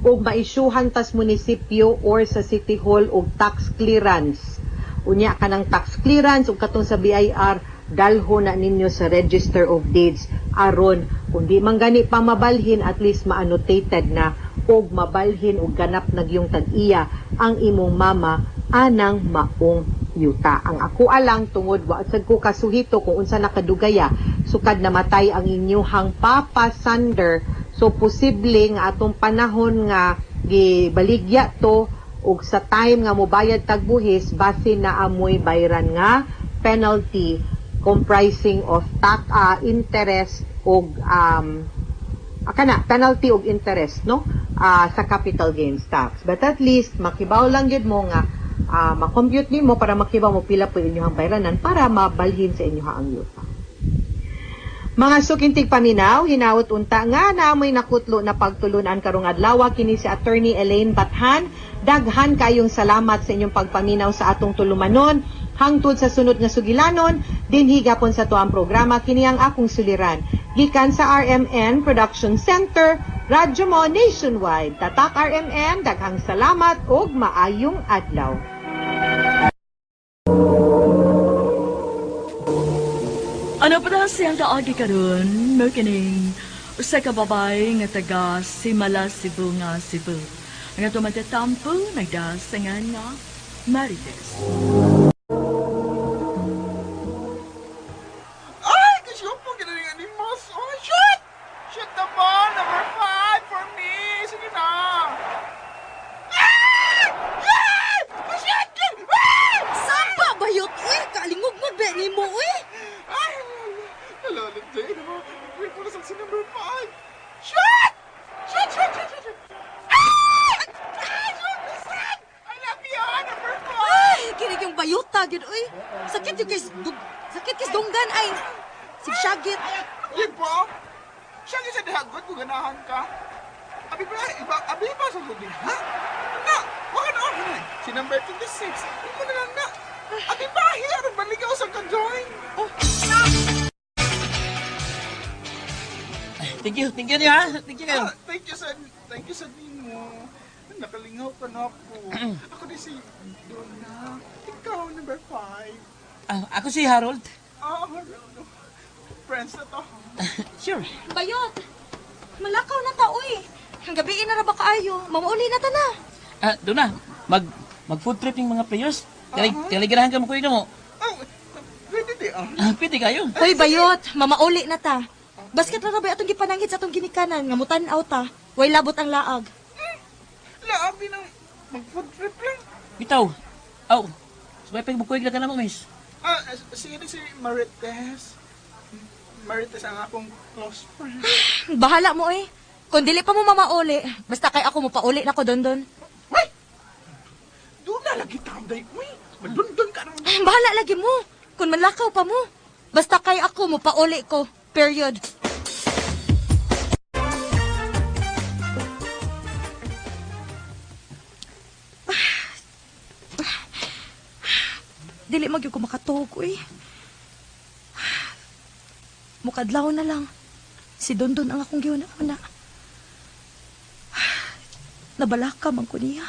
ug maisyuhan tas munisipyo or sa city hall og tax clearance. Unya kanang tax clearance ug katong sa BIR dalho na ninyo sa Register of Deeds aron kung di man gani pa mabalhin, at least ma-annotated na og mabalhin og ganap nagyong tag-iya ang imong mama anang maong yuta. Ang ako alang tungod wa sad ko kasuhito kung unsa nakadugaya sukad namatay ang inyuhang papa Sander, so posible nga atong panahon nga gibaligya to ug sa time nga mobayad tag buhis base na amoy bayran nga penalty comprising of interest og penalty og interest, no? Sa capital gains tax. But at least, makibaw lang yun mo nga, makompute nimo para makibaw mo pila po inyong bayranan para mabalhin sa inyo ang yuta. Mga sukintig paminaw, hinawot unta nga naamoy nakutlo na pagtulunan karong adlaw kini si Attorney Elaine Bathan. Daghan kayong salamat sa inyong pagpaminaw sa atong tulumanon. Hangtod sa sunod nga sugilanon, dinhi gapon sa tuang programa kini ang akong suliran. Gikan sa RMN Production Center, Radyo Mo Nationwide. Tatak RMN, daghang salamat ug maayong adlaw. Ano pa na siyang kaagi karon, mo kining usa ka babay nga taga Simala, Cebu nga Cebu. Ang ato matatampo, nagdasangan nga Marites. Ay, kasi po ginalingan ni Mas. Oh, shoot! Shoot naman! Number 5 for me! Sige na! Ah! Ah! Shoot! Ah! Sapa bayot, uy! Kalingog-ngog ba ni mo, uy! Ay! Nalalagay naman. Wait mo na si number 5. Shoot! Shoot! Shoot! Shoot! Shoot! Ah! Ah! Shoot! Listen! I love you! Number 5! Ay, kinig yung bayota, gid, uy! Sakit yung sakit kis dunggan, ay! Sigsagit! Di ba? Siya nga sa dihagot kung ganahan ka. Abi ba sa lubi, ha? Na, waka na ako na. Si number 26. Hindi mo na lang na. Abi ba, here, baligaw sa ka-join. Thank you niya. Thank you kayo. Thank you sa nimo. Nakalingaw pa na ako. Ako din si Donna. Ikaw, number 5. Ako si Harold. Friends na to. Sure. Bayot! Malakaw na ta, uy! Ang gabiin na ba kaayo? Mamauli na ta na! Doon na. Mag-food trip yung mga players. Taligirahan ka mo kuya mo. Pwede di Pwede kayo. Uy, Bayot! Mamauli na ta! Basket na ba atong gipanangit sa atong ginikanan nga mutan-aw ta? Way labot ang laag. Laabi ng mag-food trip lang. Bitaw. Sabay pa yung bukoy ka na mo, miss. Sige si Marites. Marites ang akong close friend. Bahala mo, eh. Kung dili pa mo mamauli, basta kay ako mo pauli na ko dondon. Uy! Doon na lagi tambay. Uy! Madundun ka naman. Bahala lagi mo. Kung malakaw pa mo. Basta kay ako mo pauli ko. Period. Dili magyud ko makatuog, uy. Mukadlaw na lang. Si Dondon ang akong giuna-una. Nabalaka man ko niya.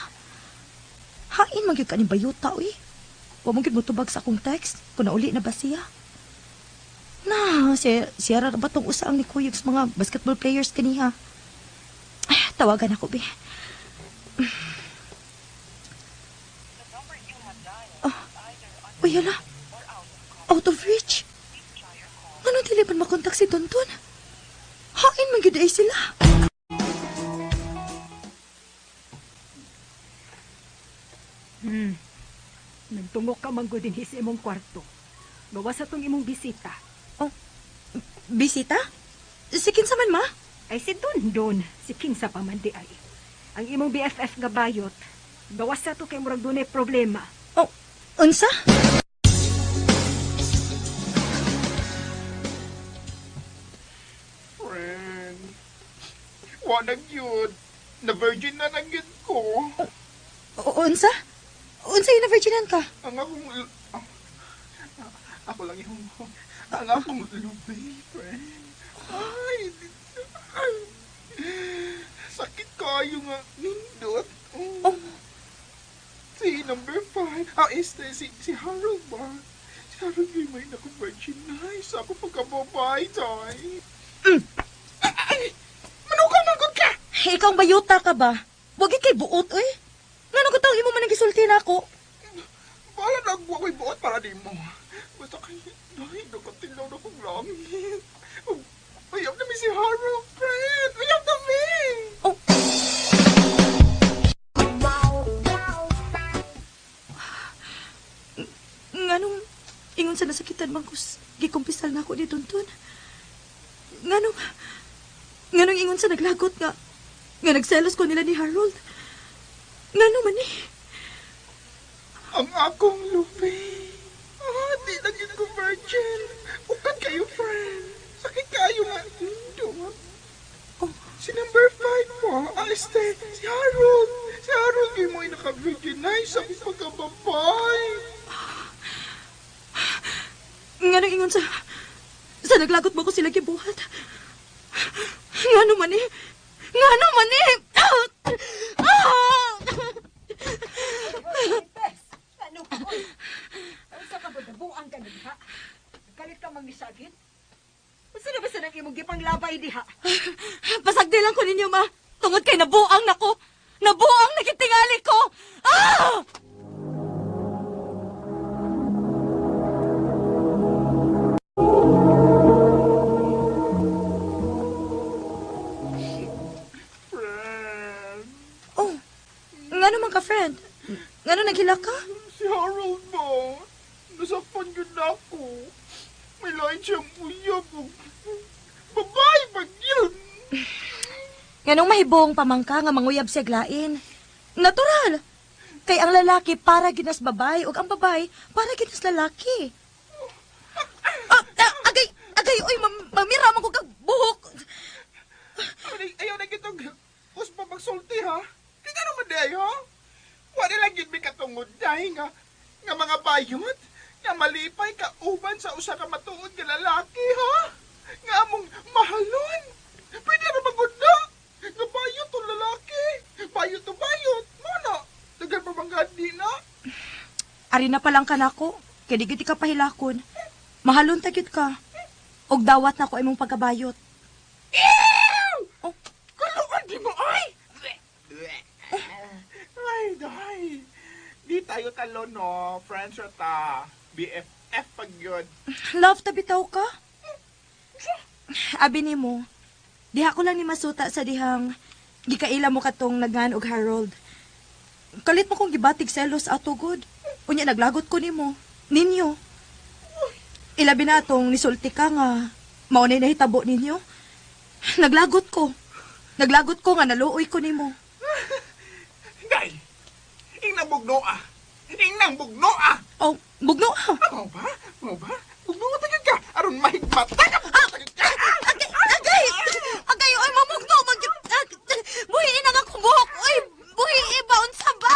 Hain magyud ka ni bayuta, uy. Wa mo gyud mo tubag sa akong text kung nauli na ba siya. Siya ra ba tong usaang ni Kuyog sa mga basketball players kaniha. Tawagan ako, be. Uy, hala. Out of reach. Ano dili ba makontak si Tonton? Hain man gyud ay sila. Nagtungok ka manggod din sa imong kwarto. Gawas sa tong imong bisita. Bisita? Si kinsa man, ma? Ay si Dondon, si kinsa pa man di ay. Ang imong BFF nga bayot, gawas sa to kay murag dunay problema. Unsa? Friend. Wa na gyud. Na virgin na gyud ko. Unsa? Unsa yung na-virginan ka? Ang akong... Ako lang yung... Ang akong lubi, friend. Ay, sakit kayo nga. Nindot. Si number 5. Si Harold ba? Si Harold yung may na-virgin na. Isa ako pagkababay, tay. Manukang manggod ka! Ikaw ang bayuta ka ba? Wag kay buot, uy. Nga ko tawag mo man nagisulti na ako. Bahala na ako ako'y buot para di mo. Basta kayo, dahil nakatilaw na kong langit. Ayap na mi si Harold, friend. Ayap na mi. Nganong, ingon sa nasakitan man kus, gikumpisal na ako ni Tonton. Nganong Nganong ingon sa naglagot nga nagselos ko nila ni Harold. Ngano man ni? Ang akong lupi. Di lang yun ko virgin. Ukan kayo, friend. Sakit kayo nga. Si number 5 po, si Harold. Si Harold kayo mo'y naka-virginize ang pagkababay. Ngano ingon sa naglagot mo ko sila gibuhat. Ngano man ni? Ngano man ni? Ano ka, oy? Ang sa kabudabuang ka diha. Galit ka mangisagit? Basta na basta nang imong gipanglabay diha. Pasagdi lang ko ninyo, ma. Tungod kay nabuang nako. Nabuang nakitingali ko. Ah! Friend. Oh, ngano man ka, friend? Ngano naghila ka? Si Harold ba? Nasakpan yun ako. May lain siyang uyab. Babae pag yun. Nganong mahibong pamangka nga manguyab siya glain. Natural. Kay ang lalaki para ginas babay ug ang babay para ginas lalaki. Agay, oy, mamira man ko kag buhok. Ayaw na kitong uspa magsulti ha. Di ka naman day ha. Wala lang yun may katungod dahil nga mga bayot nga malipay ka uban sa usa ka matuod nga lalaki ha. Nga among mahalon. Pwede na magod na. Nga bayot to lalaki. Bayot to bayot. Muna. Dagan pa bang gandi na? Ari na palang kanako. Kay di gid ka pahilakon. Mahalon tagyud ka. Og dawat na ko imong pagkabayot. Oh. Kaluan di mo ay. Ay, dahay. Di tayo talo no. Friends ra ta. BFF pag yun. Love ta bitaw ka? Abi nimo. Diha ko lang ni masuta sa dihang gikaila mo katong nagnan og Harold. Kalit mo kong gibatig selos ato good. Unya naglagot ko nimo. Ninyo. Ilabi na atong nisulti ka nga mao na nahitabo ninyo. Naglagot ko. Naglagot ko nga naluoy ko nimo. Day, inang bugnoa. Inang bugnoa. Oh, bugno ah. Mo ba? Mo ba? Bugnoa tagad ka. Aron mahigmat ka. Agay, oy, mamugno. Buhiin ang akong buhok. Oy, buhiin ba? Unsa ba?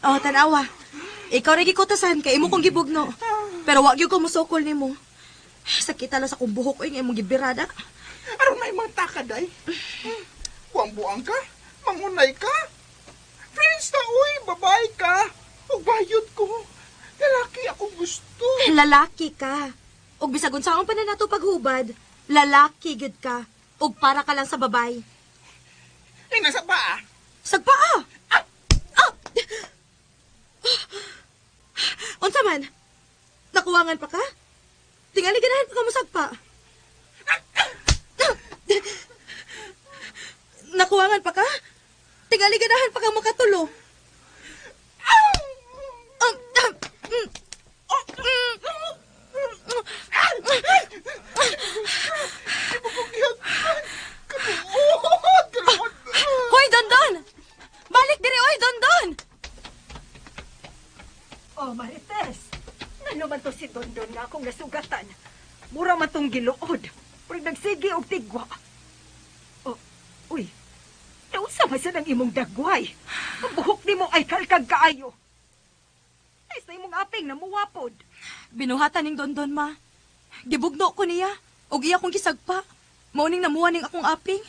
Oh, tanawa. Ikaw rin gikutasan kay imo kong gibugno. Pero wag yung ko musukol nimo. Sakit ala sa kong buhok oy nga imong gibirada. Aron may mata ka, day. Buang-buang ka. Mangunay ka. Friends na, uy. Babae ka. O bayot ko. Lalaki akong gusto. Lalaki ka. Og bisag unsaon pa na nato paghubad, lalaki gid ka. Og para ka lang sa babay. Nasa paa. Sagpaa! Ah! Unsa man? Nakuwangan pa ka? Tingali ganahan pa ka mo sagpa. Nakuwangan pa ka? Tingali ganahan pa ka makatulo. Hoy, Dondon! Balik diri, oy, Dondon! Oh, Marites. Ano man to si Dondon nga akong nasugatan? Mura man tong giluod. Pero nagsigi og tigwa. Oh, uy. Nausa ba sa ng imong dagway? Ang buhok ni mo ay kalkag kaayo. Ay, sa imong aping na muwapod. Binuhatan ning Dondon, ma. Gibugno ko niya. Og iya kong gisagpa. Mauning namuha ning akong aping.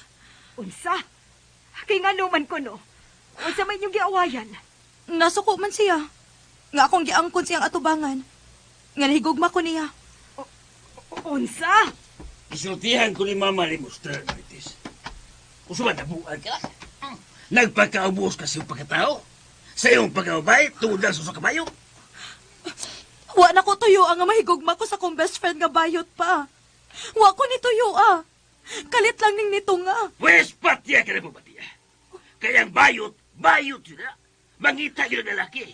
Unsa? Kay nga luman ko, no? Unsa may inyong giawayan? Nasuko man siya. Nga akong giangkon siyang atubangan. Nga nahigugma ko niya. Unsa? Isultihan ko ni Mama ni Muster, Marites. Kung sumadabuan ka, nagpagkaubos ka sa iyong pagkatao. Sa iyong pagkabay, tungod lang sa kabayo. Wa na ko tuyo ang mahigugma ko sa kong best friend nga bayot pa. Wa ko ni tuyo ah. Kalit lang ning nito nga. Pwes, patiya ka na po, patiya. Kaya ang bayot, bayot yun na. Mangita yun ang lalaki.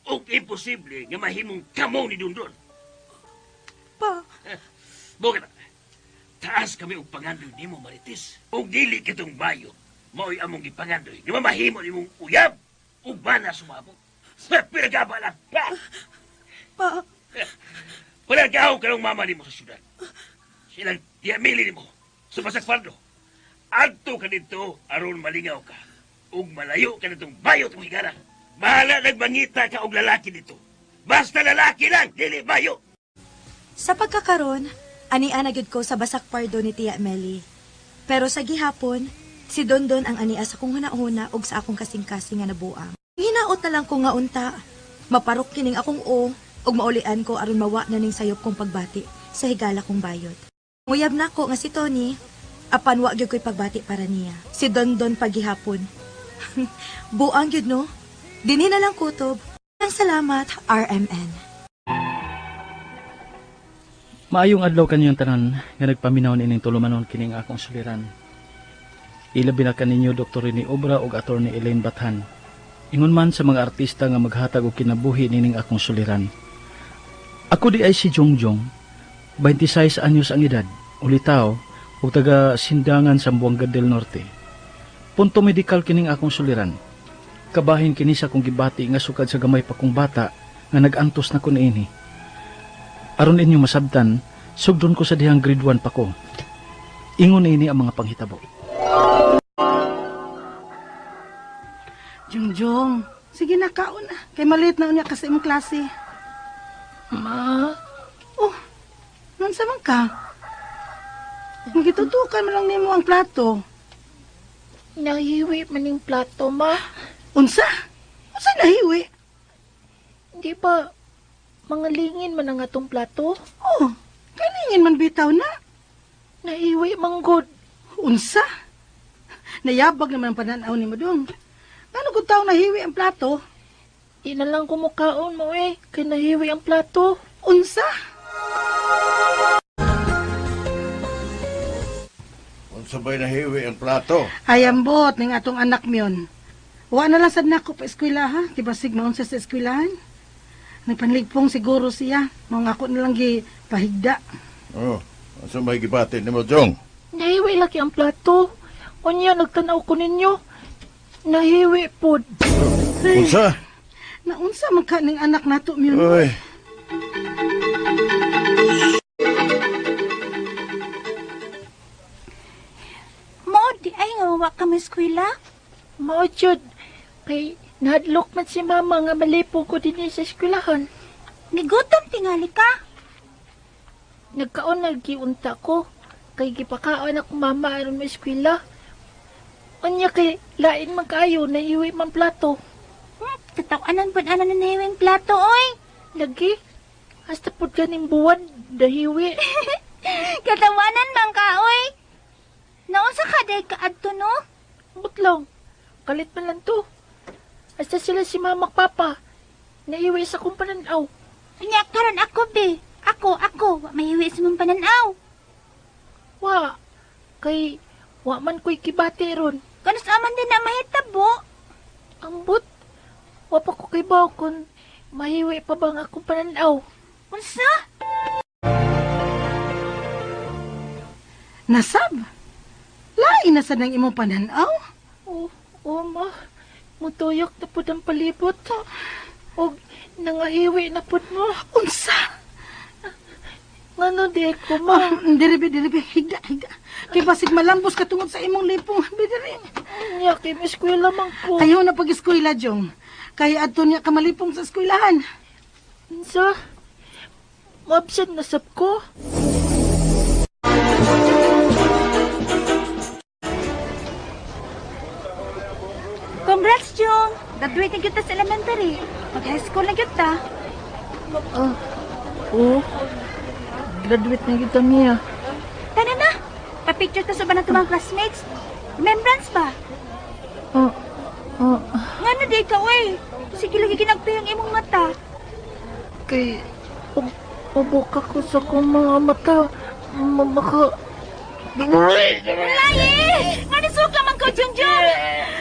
O imposible nga mahimong kamo ni Dondon. Pa, Bukan na. Taas kami og pangandoy nimo Marites. O dili kitong bayo. Mao'y among gipangandoy. Nga mamahimo nimong uyab. O bana sumabot. Sa pinagabala pa. pa, Wala gahaw ka ng mama nimo sa syudad. Silang diamili nimo. Sa Basakpardo. Adto ka dito aron malingaw ka. Ug malayo ka nitong bayo itong higara. Bahala nagbangita ka og lalaki dito. Basta lalaki lang, dili bayo. sa pagkakaroon, ania na gyud ko sa Basakpardo ni Tia Meli. Pero sa gihapon, si Dondon ang ania sa kong hunahuna ug sa akong kasing-kasing nga nabuang. Hinaot na lang ko nga unta, maparok kining akong o, ug maulian ko aron mawa na ning sayop kong pagbati sa higala kong bayot. Nguyab na ko nga si Tony, apan wa gyud ko'y pagbati para niya. Si Dondon pagihapon. Buang gyud no? Dinhi na lang kutob. Ang salamat, RMN. Maayong adlaw kanyang tanan nga nagpaminaw ining tulumanon kining akong suliran. Ilabi na kaninyo Dr. Rene Obra ug Attorney Elaine Bathan. Ingon man sa mga artista nga maghatag og kinabuhi nining akong suliran. Ako di ay si Jongjong, 26 anyos ang edad, ulitaw ug taga Sindangan sa Buanga del Norte. Punto medikal kining akong suliran. Kabahin kini sa kong gibati nga sukad sa gamay pa kong bata nga nagantos na ko niini. Aron inyo masabtan, sugdon ko sa dihang grade 1 pa ko. Ingon ini ang mga panghitabo. Jongjong, sige na kaon na. Kay maliit na unya ka sa imong klase. Ma, Oh, nansa man ka? Magitutukan mo lang nimo ang plato. nahiwi maning plato, ma. Unsa? Unsa nahiwi? Di ba, mga lingin man ang atong plato? Oh, kaningin man bitaw na. Nahiwi manggod. Unsa? Nayabag naman ang pananaw ni mo dong. Ano kung tao nahiwi ang plato? Di na lang kumukaon mo kay nahiwi ang plato. Unsa? Unsa ba'y nahiwi ang plato? Ayambot ng atong anak miyon. Wa na lang sad nako pa eskwela ha. Kibasig maun sa eskwelahan. Nagpanligpong siguro siya. Mga ako na lang pahigda. Oh, unsa may gibati nimo, Jong? Nahiwi laki ang plato. Unya, nagtanaw ko ninyo. Nahiwi pod. Unsa? Naunsa man ka ning anak nato miyon. Oy, Mo, di ay nga wawa ka may eskwela? Mo, Jud. Kay nahadlok man si mama nga malipong ko din sa eskwelahan. Nigutom tingali ka? Nagkaon naggiunta ko. Kay gipakaon ako mama aron may eskwela. Anya kay lain man kaayo na iwi man plato. Katawanan po na nahiwing plato, oy. Lagi. Hasta po ganing buwan, dahiwi. Katawanan man ka, oy. Naunsa ka day kaadto, no? Butlong. Kalit man lang to. Hasta sila si mama papa. Naiwi sa kong pananaw. Anya, karon ako, be. Ako. Maiwi sa mong pananaw. Wa. Kay, wa man ko'y kibati ron. Kanos aman din na mahitabo. Ambot. Wa pa ko kay baw kung mahiwi pa bang akong pananaw. Unsa? Nasab? Lain na sad ng imong pananaw? Oo, ma. Mutuyok na po ang palibot. O nangahiwi na po mo. Unsa? Ngano di ko, ma? Diribi. Higda. Kay basig malambos ka tungod sa imong lipong. Bidiri. Nya, kay may eskwela man ko. Ayaw na pag-eskwela, Jong. Kaya adto niya kamalipong sa eskwelahan. Unsa? Mabsent na sab ko. Congrats, Jung! Graduate na kita sa elementary. Mag-high school na kita. Oo. Graduate na kita niya. Tana na! Pa-picture ta sa ba na mga classmates? Remembrance ba? Nga na di ka, wey! Sige lagi kinagpihang imong mata. Kay, pabuka ko sa kong mga mata. Maka... Laye! Nga nasuka man ko, Jungjung!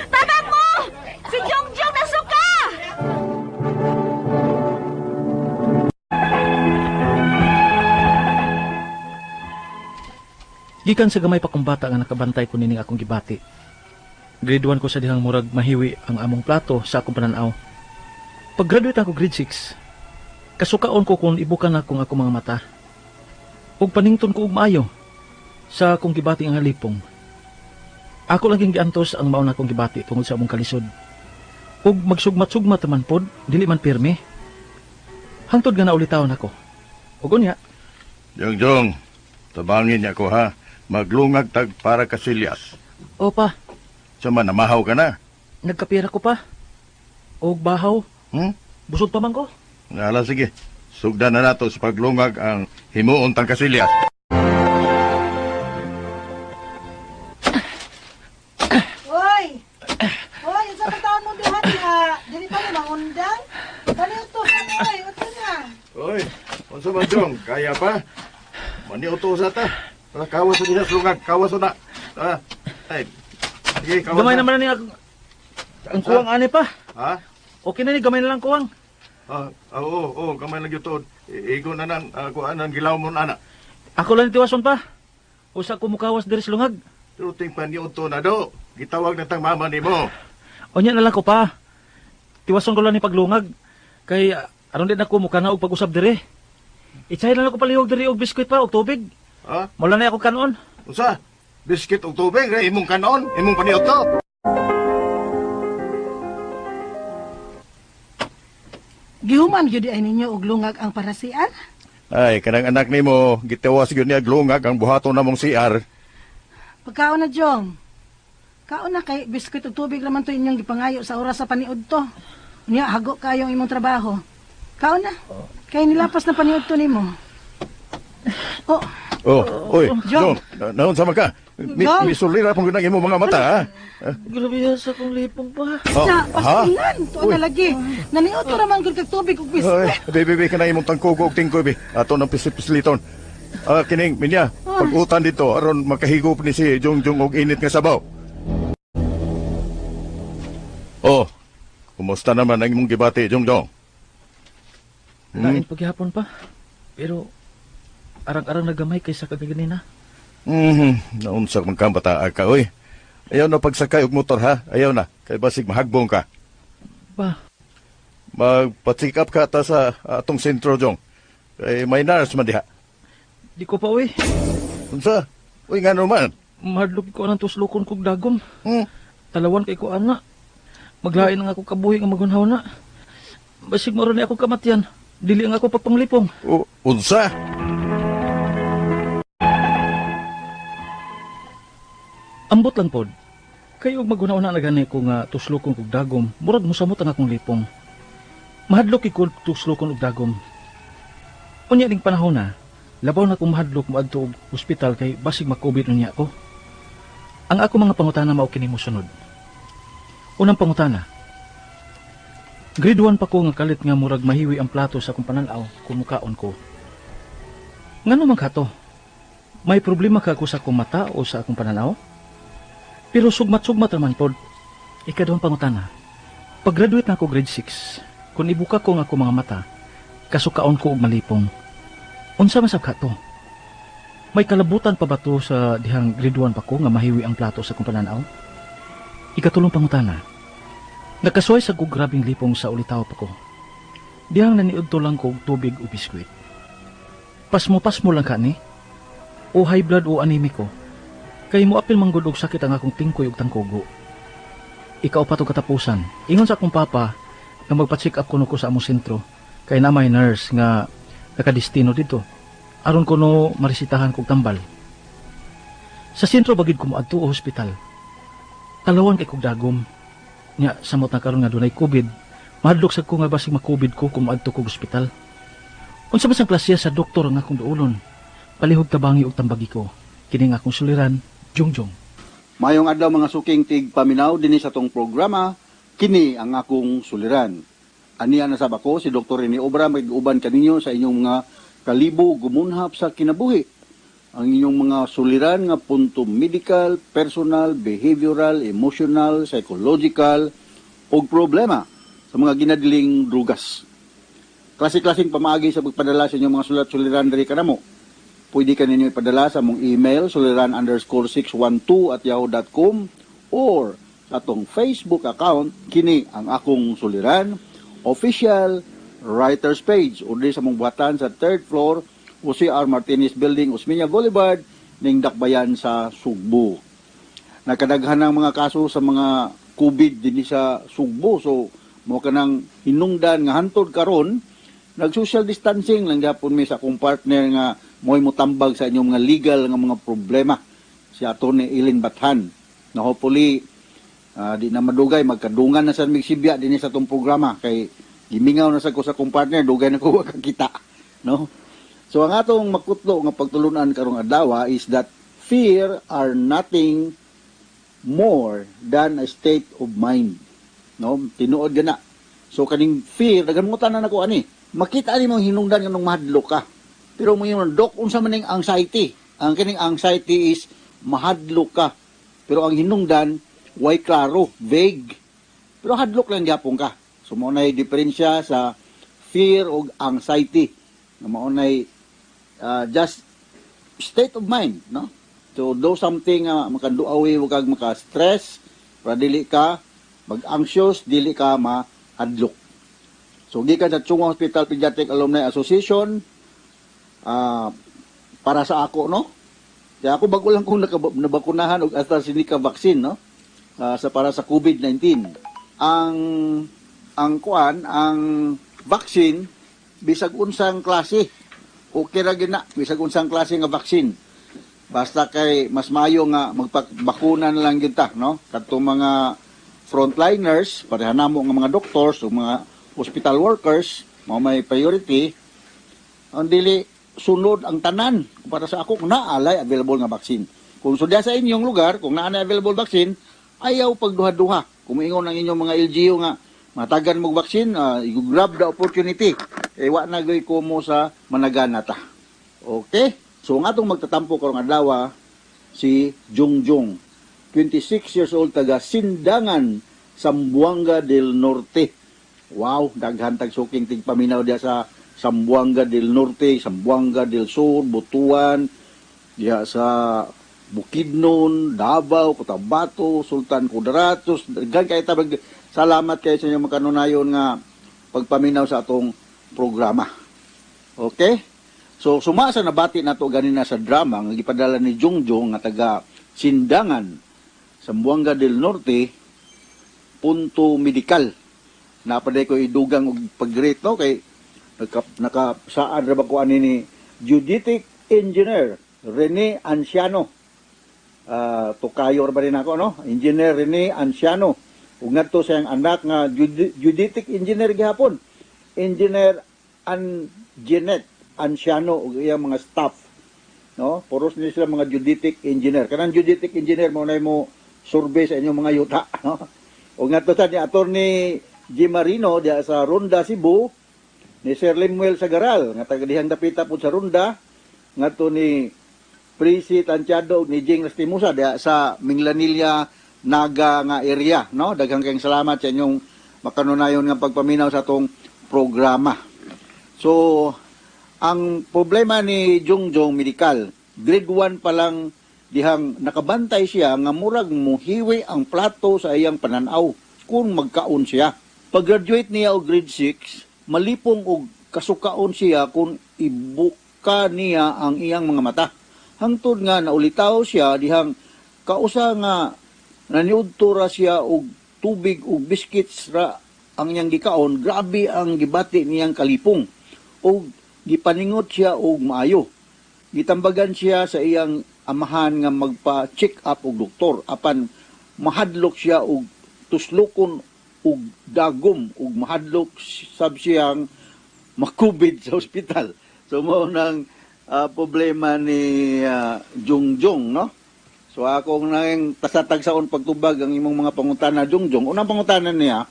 Tama mo! Si Jungjung nasuka! Gikan sa gamay pa kong bata nga nakabantay ko nining akong gibati. Grade 1 ko sa dihang murag mahiwi ang among plato sa akong pananaw. Pag-graduate ako grade 6, kasukaon ko kung ibukan akong akong mga mata. Ug panington ko og maayo sa akong gibati ang halipong. Ako lang giantos ang mauna akong gibati tungod sa among kalisod. Ug magsugmat-sugmat man pod, dili man pirmi. Hangtod nga naulitawon ako. Ug unya, Jong, tabangin niya ko ha. Maglungag tag para kasilyas. o pa, Sama namahaw ka na. nagkapira ko pa. Og bahaw, busog pa man ko. Nala, sige. Sugdan na nato sa paglungag ang himuon tang kasilyas. Hoy! Hoy, sa taon mo diha diha. Dili pa mo mangundang. Kaniuto na, hoy, uto na. Oy, unsa man Jong? Kaya pa? Mani utosa ta. Kawas sa dinas lungag, kawas na. Ay. Sige, kawas. Gamay naman na ni ang kuwang ani pa. Ha? Okay na ni, gamay na lang kuwang. Oo, kamay lang yun. Igo na nang kuanan gilaw mo na. Ako lang tiwason pa. Usa ko mukawas diri sa lungag. Pero ting paniyot to na do. Gitawag na tang mama ni mo. Onya na lang ko pa. Tiwason ko lang ni paglungag. Kay aron din ako mukha na og pag-usab diri. Itsay lang ako palihog diri og biskwit pa og tubig. Ha? Mula na ako kanon. Usa? Biskit og tubig, imong kanon, imong paniyot to. Gihuman gyud ay ninyo og lungag ang parasian? Ay, kanang anak nimo gitawas gyud niya glungag ang buhaton namong CR. Pagkaon na, Jong. Kaon na kay biskwit ug tubig naman to inyong gipangayo sa oras sa paniud to. Unya hago kayo ang imong trabaho. Kaon na. Kay nilapas na paniud to nimo. Oy, Jong, naon sama ka? Jong! Misulira pong gunang imo mga mata, ha? Grabe sa kong lipong pa. Sa pasingan, tuon na lagi. Naniot to raman gyud kag tubig ug Ay, biskwit. bebe, ka na imong tangkugo og tingkoy, be. Ato ng pisit-pisliton. Kining, minya, pag-utan dito, aron makahigop ni si Jong og init nga sabaw. Kumusta naman ang imong gibati, Jong? Lain paghihapon pa. Pero arang-arang nagamay kaysa kagaganina. Naunsak man kang bata ka, oy. Ayaw na pagsakay og motor, ha? Ayaw na. Kay basig mahagbong ka. Ba? Magpa-check up ka ta sa atong sentro, Jong. Kay may nurse man diha. Di ko pa, uy. Unsa? Uy, nga naman. Mahadlok ko ng tuslukon kog dagom. Talawan kay ko ana. Maglain nga ako kabuhi nga magunhaw na. Basig mo rin ako kamatyan. Dili nga ako pagpanglipong. Unsa? Ambot lang pod. Kayo magunaw na gani ko nga tuslukon kog dagom. Murag musamot ang akong lipong. Mahadlok ko tuslukon og dagom. Unya ning panahon na, labaw na kong mahadlok mo adto og ospital kay basig ma-COVID unya ko. Ang ako mga pangutana mao kini mosunod. Unang pangutana. Grade 1 pa ko nga kalit nga murag mahiwi ang plato sa akong pananaw kung mukaon ko. Ngano man kato? May problema ka ako sa akong mata o sa akong pananaw? Pero sugmat-sugmat naman pod. Ikaduhang pangutana. Pag-graduate na ako grade 6, kung ibuka ko nga ako mga mata, kasukaon ko og malipong. Unsa man sab kato? May kalabutan pa ba to sa dihang grade 1 pa ko nga mahiwi ang plato sa akong pananaw? Ikatulong pangutana. Nakasuway sa kong grabing lipong sa ulitaw pa ko. Dihang naniud to lang ko tubig o biskwit. Pasmo-pasmo lang ka ni? O high blood o anemic ko? Kay mo apil manggod og sakit ang akong tingkoy ug tangkugo. Ikaw pa to katapusan. Ingon sa akong papa nga magpa-check up kuno ko sa among sentro. Kay na may nurse nga nakadestino dito. Aron kuno marisitahan kog tambal. Sa sentro bagid ko moadto o hospital. Talawan kay kog dagom. Nya samot na karon nga dunay COVID. Mahadlok sad ko nga basig ma-COVID ko kung moadto kog ospital. Unsa man sang klasya sa doktor nga akong duolon. Palihog tabangi og tambagi ko. Kini nga akong suliran, Jongjong. Mayong adlaw mga suking tig paminaw dinhi sa tong programa, kini ang akong suliran. Aniya na sab ako si Dr. Rene Obra mag-uban kaninyo sa inyong mga kalibo gumunhap sa kinabuhi. Ang inyong mga suliran nga punto medical, personal, behavioral, emotional, psychological ug problema sa mga ginadiling drugas. Klase-klaseng pamaagi sa pagpadala sa inyong mga sulat-suliran diri kanamo. pwede ka ninyo ipadala sa mong email, suliran_612@yahoo.com, or sa atong Facebook account, kini ang akong suliran, official writers page, o di sa mong buhatan sa 3rd floor, Jose R. Martinez Building, Osmeña Boulevard, ning Dakbayan sa Sugbo. Nakadaghan ng mga kaso sa mga COVID din sa Sugbo, so mo ka nang hinungdan nga hantod karon, nag-social distancing lang gyapon mi sa akong partner nga mo'y mutambag sa inyong mga legal nga mga problema, si Atty. Eileen Bathan, na hopefully di na madugay magkadungan na sa migsibya din sa itong programa, kay gimingaw na sa ko sa akong partner, dugay na ko kakita, no? So ang atong makutlo nga pagtulunan karong adlaw is that fear are nothing more than a state of mind, no? Tinuod gana. So kaning fear, daganmutan na nako ani, makita ni mo hinungdan nganong mahadlok ka. Pero mo yung dok unsa man ning anxiety. Ang kining anxiety is mahadlok ka. Pero ang hinungdan way klaro, vague. Pero hadlok lang gyapon ka. So mao nay diferensya sa fear ug anxiety. Mao nay just state of mind, no? So do something makaduawi ug kag maka-stress, para dili ka mag-anxious, dili ka mahadlok. So gikan sa Chunga Hospital Pediatric Alumni Association, para sa ako, no? Kaya ako bago lang kung nabakunahan og AstraZeneca vaccine, no? Para sa COVID-19. Ang vaccine bisag unsang klase, okay ra gina bisag unsang klase nga vaccine. Basta kay mas maayo nga magpabakuna na lang gyud ta, no? Kadtong mga frontliners, pareha namo nga mga doctors o mga hospital workers, mao may priority. Ang dili sunod ang tanan para sa ako kung naalay available nga vaccine. Kung sudya sa inyong lugar, kung naanay available vaccine, ayaw pagduha-duha. Kung ingon ang inyong mga LGU nga matagan mo vaccine, you grab the opportunity. Wa na gay ko mo sa managana ta. Okay? So nga itong magtatampo karong adlaw si Jungjong, 26 years old, taga Sindangan, Zamboanga del Norte. Wow, daghan tag suking tigpaminaw dia sa Zamboanga del Norte, Zamboanga del Sur, Butuan, diya sa Bukidnon, Davao, Cotabato, Sultan Kudarat. Daghan kay tabag salamat kayo sa inyong makanunayon nga pagpaminaw sa atong programa. Okay? So sumasa nabati nato ganina sa drama nga gipadala ni Jungjong nga taga Sindangan, Zamboanga del Norte, punto medikal. Napaday ko idugang og pag-rate, no? Kay nakasaan ra ba ko ani ni Geodetic Engineer Rene Anciano. Tukayo ra ba rin ako, no? Engineer Rene Anciano. Ug ngadto sa iyang anak nga Geodetic Engineer gihapon. Engineer Janet Anciano ug iyang mga staff, no? Puros ni sila mga Geodetic Engineer. Kanang Geodetic Engineer mo na mo survey sa inyong mga yuta, no? Ug ngadto sa ni Attorney G. Marino diya sa Ronda, Cebu, ni Sir Lemuel Sagaral nga taga dihang dapita po sa Ronda, ngadto ni Prisi Tantiado ni Jing Lastimosa diya sa Minglanilla, Naga nga area, no? Daghang kayong salamat sa inyong makanunayon nga pagpaminaw sa atong programa. So ang problema ni Jungjong medical, grade 1 pa lang dihang nakabantay siya nga murag muhiwi ang plato sa iyang pananaw kung magkaon siya. Pag-graduate niya og grade 6, malipong og kasukaon siya kung ibuka niya ang iyang mga mata. Hangtod nga naulitaw siya dihang kausa nga naniudto ra siya og tubig og biscuits ra ang iyang gikaon, grabe ang gibati niyang kalipong. Og gipaningot siya og maayo. Gitambagan siya sa iyang amahan nga magpa-check up og doktor apan mahadlok siya og tuslokon og dagom og mahadlok sab siyang makubid sa ospital. So mo nang problema ni Jungjong, no? So akong nang tasatagsaon pagtubag ang imong mga pangutana Jungjong. Unang pangutana niya,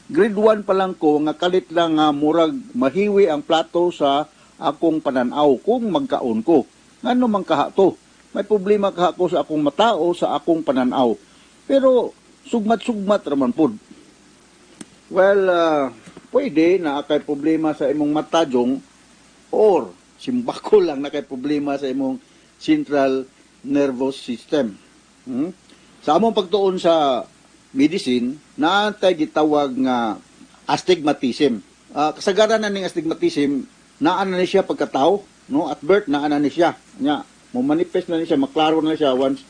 grade 1 pa lang ko nga kalit lang nga murag mahiwi ang plato sa akong pananaw kung magkaon ko. Ngano man kaha to? May problema kaha ko sa akong matao sa akong pananaw. Pero sugmat-sugmat raman pod. Well, pwede na akay problema sa imong mata Jong, or simbako lang na kay problema sa imong central nervous system. Sa among pagtuon sa medicine, naantay gitawag nga astigmatism. Kasagaran na ning astigmatism, naan na ni siya pagkatao, no? At birth, naan na ni siya. Nya, mo manifest na ni siya, maklaro na siya once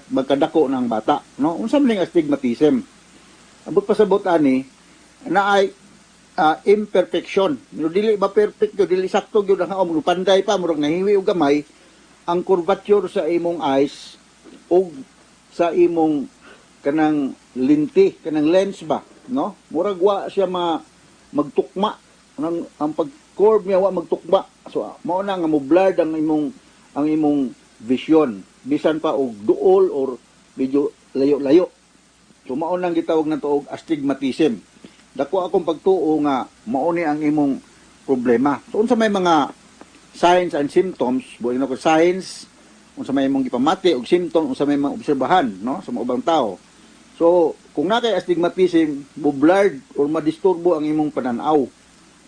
magkadako ng bata, no? Unsa man ning astigmatism? Abot pasabot ani na ay imperfection. No, dili ba perfect yo, dili sakto gyud ang mo panday pa murag nahiwi og gamay ang curvature sa imong eyes o sa imong kanang linti, kanang lens ba, no? Murag wa siya magtukma ang pag-curve niya wa magtukma. So mao na nga mo blurred ang imong vision bisan pa og duol or medyo layo-layo. So mao nang gitawag na to og astigmatism. Dako akong pagtuo nga mao ni ang imong problema. So unsa may mga signs and symptoms, buhay na ko signs, unsa may imong gipamati og symptom, unsa may mga obserbahan, no, sa mga ubang tao. So, kung na kay astigmatism, blurred or madisturbo ang imong pananaw.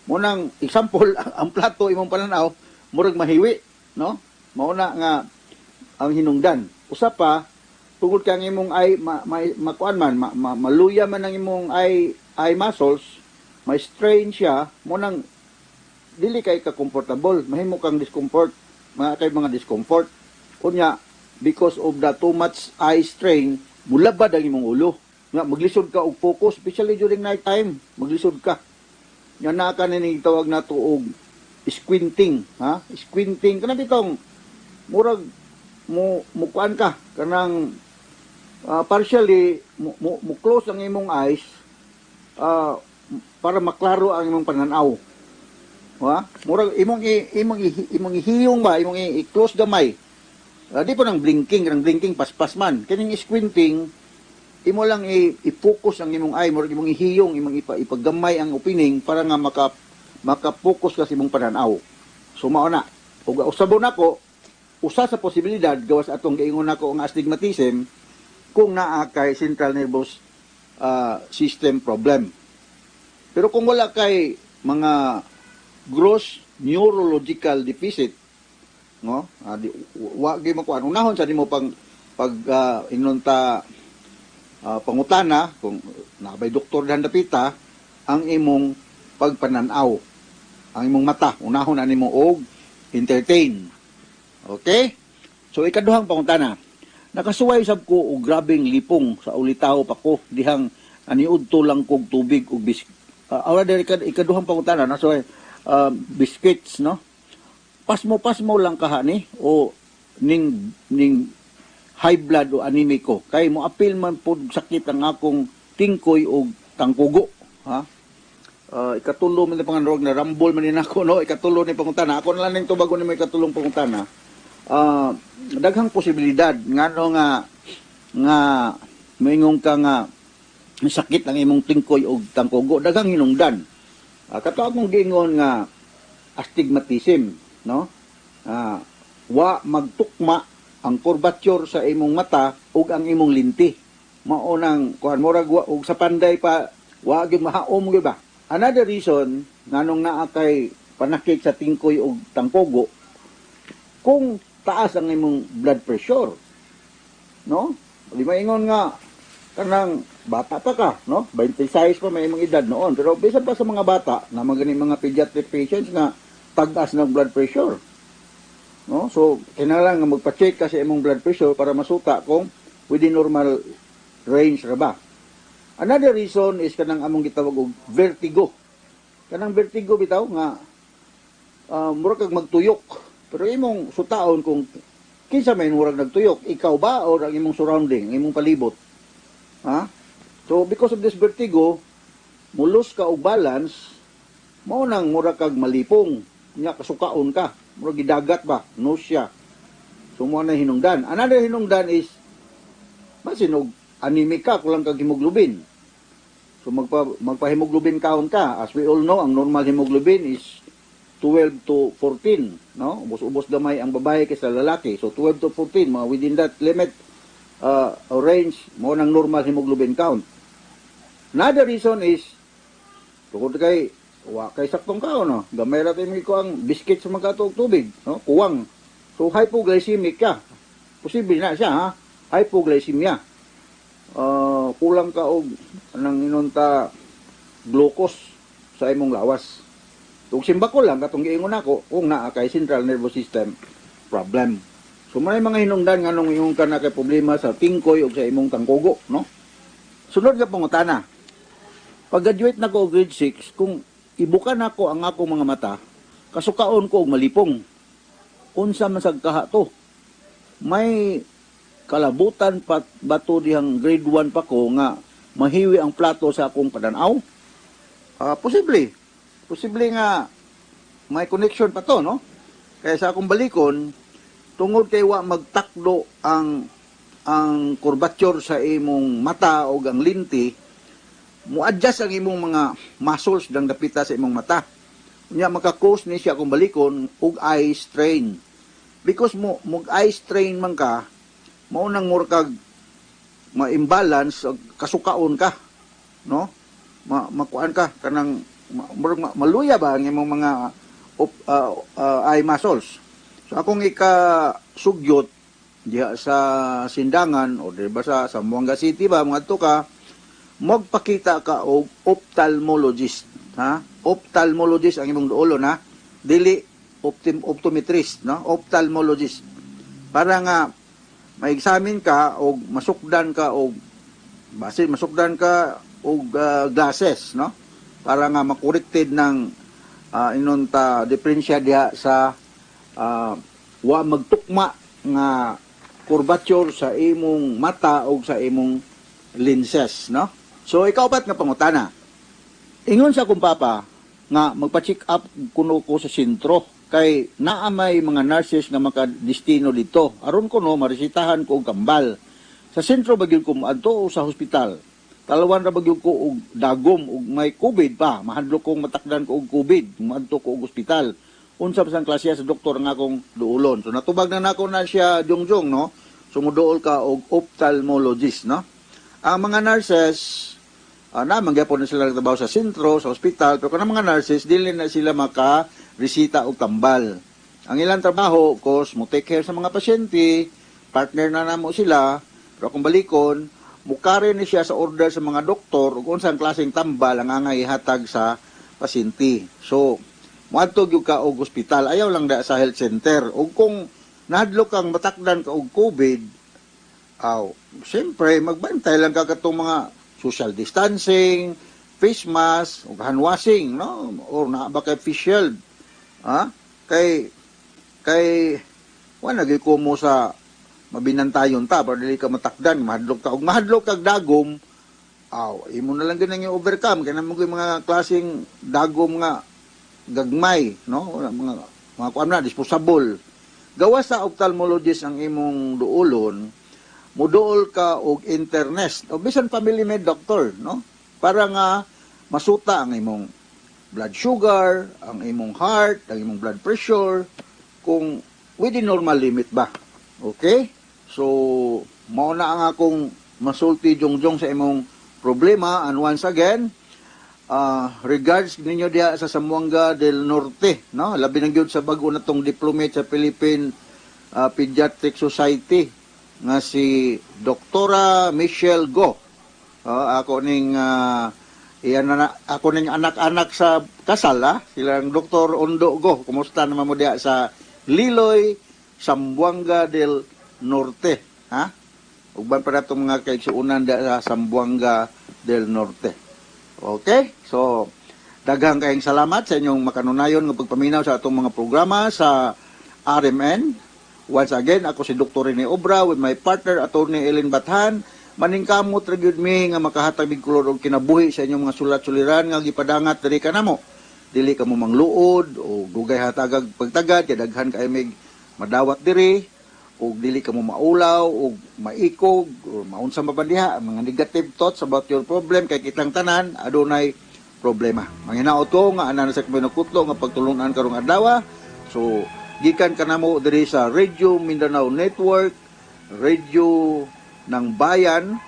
Mo nang example, ang plato imong pananaw, murag mahiwi, no? Mao na nga ang hinungdan. Usa pa, tungod kang imong eye makuan man, maluya man ang imong eye muscles, may strain siya, mo nang dili kay ka comfortable, mahimo kang discomfort, mga discomfort. Unya, because of the too much eye strain, mulabad ang imong ulo. Nga, maglisod ka og focus, especially during night time, maglisod ka. Nga na ka na tawag na to og squinting, ha? Squinting, kanang bitong, murag, mukuan ka, kanang, partially, mo close ang imong eyes, para maklaro ang imong pananaw. Ha? Murag, imong ihiyong ba, imong i-close gamay, di po nang blinking paspas man. Kaning squinting, imo lang i-focus ang imong eye, murag imong ihiyong, imong ipagamay ang opening para nga maka-focus ka sa imong pananaw. So mao na. Ug usabon nako, usa sa posibilidad gawas atong giingon nako ang astigmatism kung naa kay central nervous system problem. Pero kung wala kay mga gross neurological deficit, no, wa gyud makuan unahon sa nimo pag inunta pangutana kung nabay doktor dan dapita ang imong pagpananaw, ang imong mata unahon ani mo og entertain. Okay, so ikaduhang pangutana, nakasuway sab ko og grabing lipong sa ulitaw pa ko dihang aniudto lang kog tubig ug awala diri ikaduhang pangutana nasuway biscuits, no? Pasmo lang kahani o ning high blood o anemiko kay mo apil man pud sakit ang akong tingkoy o tangkugo, ha? Ikatulo man ang panganrog na rambol man nako, no? Ikatulo ni pangutana ako na lang ning tubagon ni may katulong pangutana. Daghang posibilidad ngano nga moingon ka nga sakit ang imong tingkoy o tangkugo, daghang hinungdan. Kato akong giingon nga astigmatism, no? Wa magtukma ang curvature sa imong mata ug ang imong linti. Mao nang kuan murag ug sa panday pa wa gyud mahaom gyud ba. Another reason nganong naa kay panakik sa tingkoy ug tangkogo kung taas ang imong blood pressure, no? Di maingon nga kanang bata pa ka, no? 26 pa may imong edad noon, pero bisan pa sa mga bata na maganing mga pediatric patients nga tag-as ng blood pressure. No? So, kinahanglan nga magpa-check ka sa imong blood pressure para masuta kung within normal range ra ba. Another reason is kanang among gitawag og vertigo. Kanang vertigo bitaw nga murag kag magtuyok. Pero imong sutaon kung kinsa may murag nagtuyok, ikaw ba o ang imong surrounding, ang imong palibot. Ha? So, because of this vertigo, mulos ka og balance, mao nang murag kag malipong, nya kasukaon ka. Murag gidagat ba, nausea. So mo na hinungdan. Another hinungdan is masinog anemic ka kulang kag hemoglobin. So magpa-hemoglobin count ka. As we all know, ang normal hemoglobin is 12 to 14, no? Ubos-ubos gamay ang babae kaysa lalaki. So 12 to 14, mga within that limit range mo nang normal hemoglobin count. Another reason is tungod kay Wa kay saktong kao no. Gamay ra mi ko ang biscuit sa mga katuog tubig, no? Kuwang. So hypoglycemic ka. Posible na siya ha. Hypoglycemia. Kulang ka og anang inunta glucose sa imong lawas. Ug simba ko lang katong giingon nako kung naa kay central nervous system problem. So may mga hinungdan nganong imong kana kay problema sa tingkoy ug sa imong tangkugo, no? Sunod nga pangutana. Pag-graduate na ko grade 6, kung ibukan nako ang akong mga mata, kasukaon ko og malipong. Unsa man sad kaha to? May kalabutan pa bato dihang grade 1 pa ko nga mahiwi ang plato sa akong padanaw? Posible. Posible nga may connection pa to, no? Kaya sa akong balikon, tungod kay wa magtakdo ang curvature sa imong mata o ang linti, mo-adjust ang imong mga muscles dang dapita sa imong mata. Unya maka-cause ni siya kung balikon og eye strain. Because mo eye strain man ka, mao nang more kag ma-imbalance kasukaon ka, no? Makuan ka kanang maluya ba ang imong mga eye muscles. So akong sugyot diha sa Sindangan o diba sa Zamboanga City ba mga to ka magpakita ka og ophthalmologist, ha? Ophthalmologist ang imong duolon, ha? Dili optometrist, no? Ophthalmologist. Para nga ma-examine ka og masukdan ka og basin masukdan ka og glasses, no? Para nga makorrekted ng inunta diferensya diha sa wa magtukma nga curvature sa imong mata o sa imong lenses, no? So ikaw pat nga pangutana. Ingon sa akong papa nga magpa-check up kuno ko sa sentro kay naa may mga nurses nga makadestino dito. Aron ko no maresitahan ko og kambal. Sa sentro bagyod ko moadto sa hospital. Talawan ra bagyod ko og dagom og may COVID pa. Mahadlok kong matakdan ko og COVID. Moadto ko og ospital. Unsa pa sang klase sa doktor nga akong duolon. So natubag na nako na siya jongjong, no? So muduol ka og ophthalmologist, no? Ang mga nurses naman gyapon na sila nagtrabaho sa sentro, sa ospital, pero kanang mga nurses dili na sila maka-resita og tambal. Ang ilang trabaho, of course, mo take care sa mga pasyente, partner na namo sila, pero kung balikon, mukare ni siya sa order sa mga doktor ug unsang klaseng tambal ang angay ihatag sa pasyente. So moadto gyud ka og ospital, ayaw lang da sa health center. Ug kung nahadlok kang matakdan ka og COVID, siyempre magbantay lang ka katong mga social distancing, face mask, ug hand washing, no? Or na ba kay face shield. Ha? Kay wala gyud ko mo sa mabinantayon ta para dili ka matakdan, mahadlok ka og mahadlok kag dagom. Imo na lang gyud yung overcome kay namo mga klaseng dagom nga gagmay, no? Mga kuan na disposable. Gawas sa ophthalmologist ang imong duolon, muduol ka og internist o bisan family med doctor, no? Para nga masuta ang imong blood sugar, ang imong heart, ang imong blood pressure kung within normal limit ba. Okay? So mao na ang akong masulti jongjong sa imong problema. And once again, regards ninyo diha sa Zamboanga del Norte, no? Labi na gyud sa bag-o natong diplomate sa Philippine Pediatric Society nga si Doktora Michelle Go. Ako ning ako ning anak-anak sa kasal, silang Dr. Ondo Go. Kumusta naman mo diha sa Liloy, Zamboanga del Norte, ha? Ugban pa nato mga kaigsuunan diha sa Zamboanga del Norte. Okay? So, daghang kayong salamat sa inyong makanunayon ng pagpaminaw sa atong mga programa sa RMN. Once again, ako si Dr. Rene Obra with my partner, Atty. Ellen Bathan. Maningkamot ra gyud mi nga makahatag mig kulor og kinabuhi sa inyong mga sulat-suliran nga gipadangat diri kanamo. Dili ka mo mangluod o dugay hatagag pagtagad kay daghan kay mig madawat diri o dili ka mo maulaw o maikog o maunsa ba diha mga negative thoughts about your problem kay kitang tanan adunay problema. Manginaot ko nga ana sa kinukutlo nga pagtulunan karong adlaw. So gikan kanamo diri sa Radio Mindanao Network, Radio ng Bayan,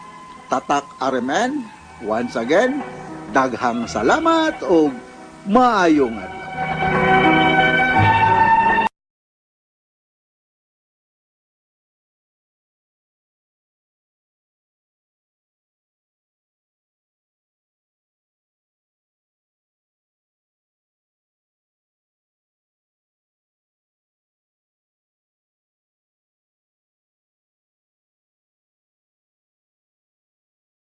Tatak RMN. Once again, daghang salamat o Maayong adlaw.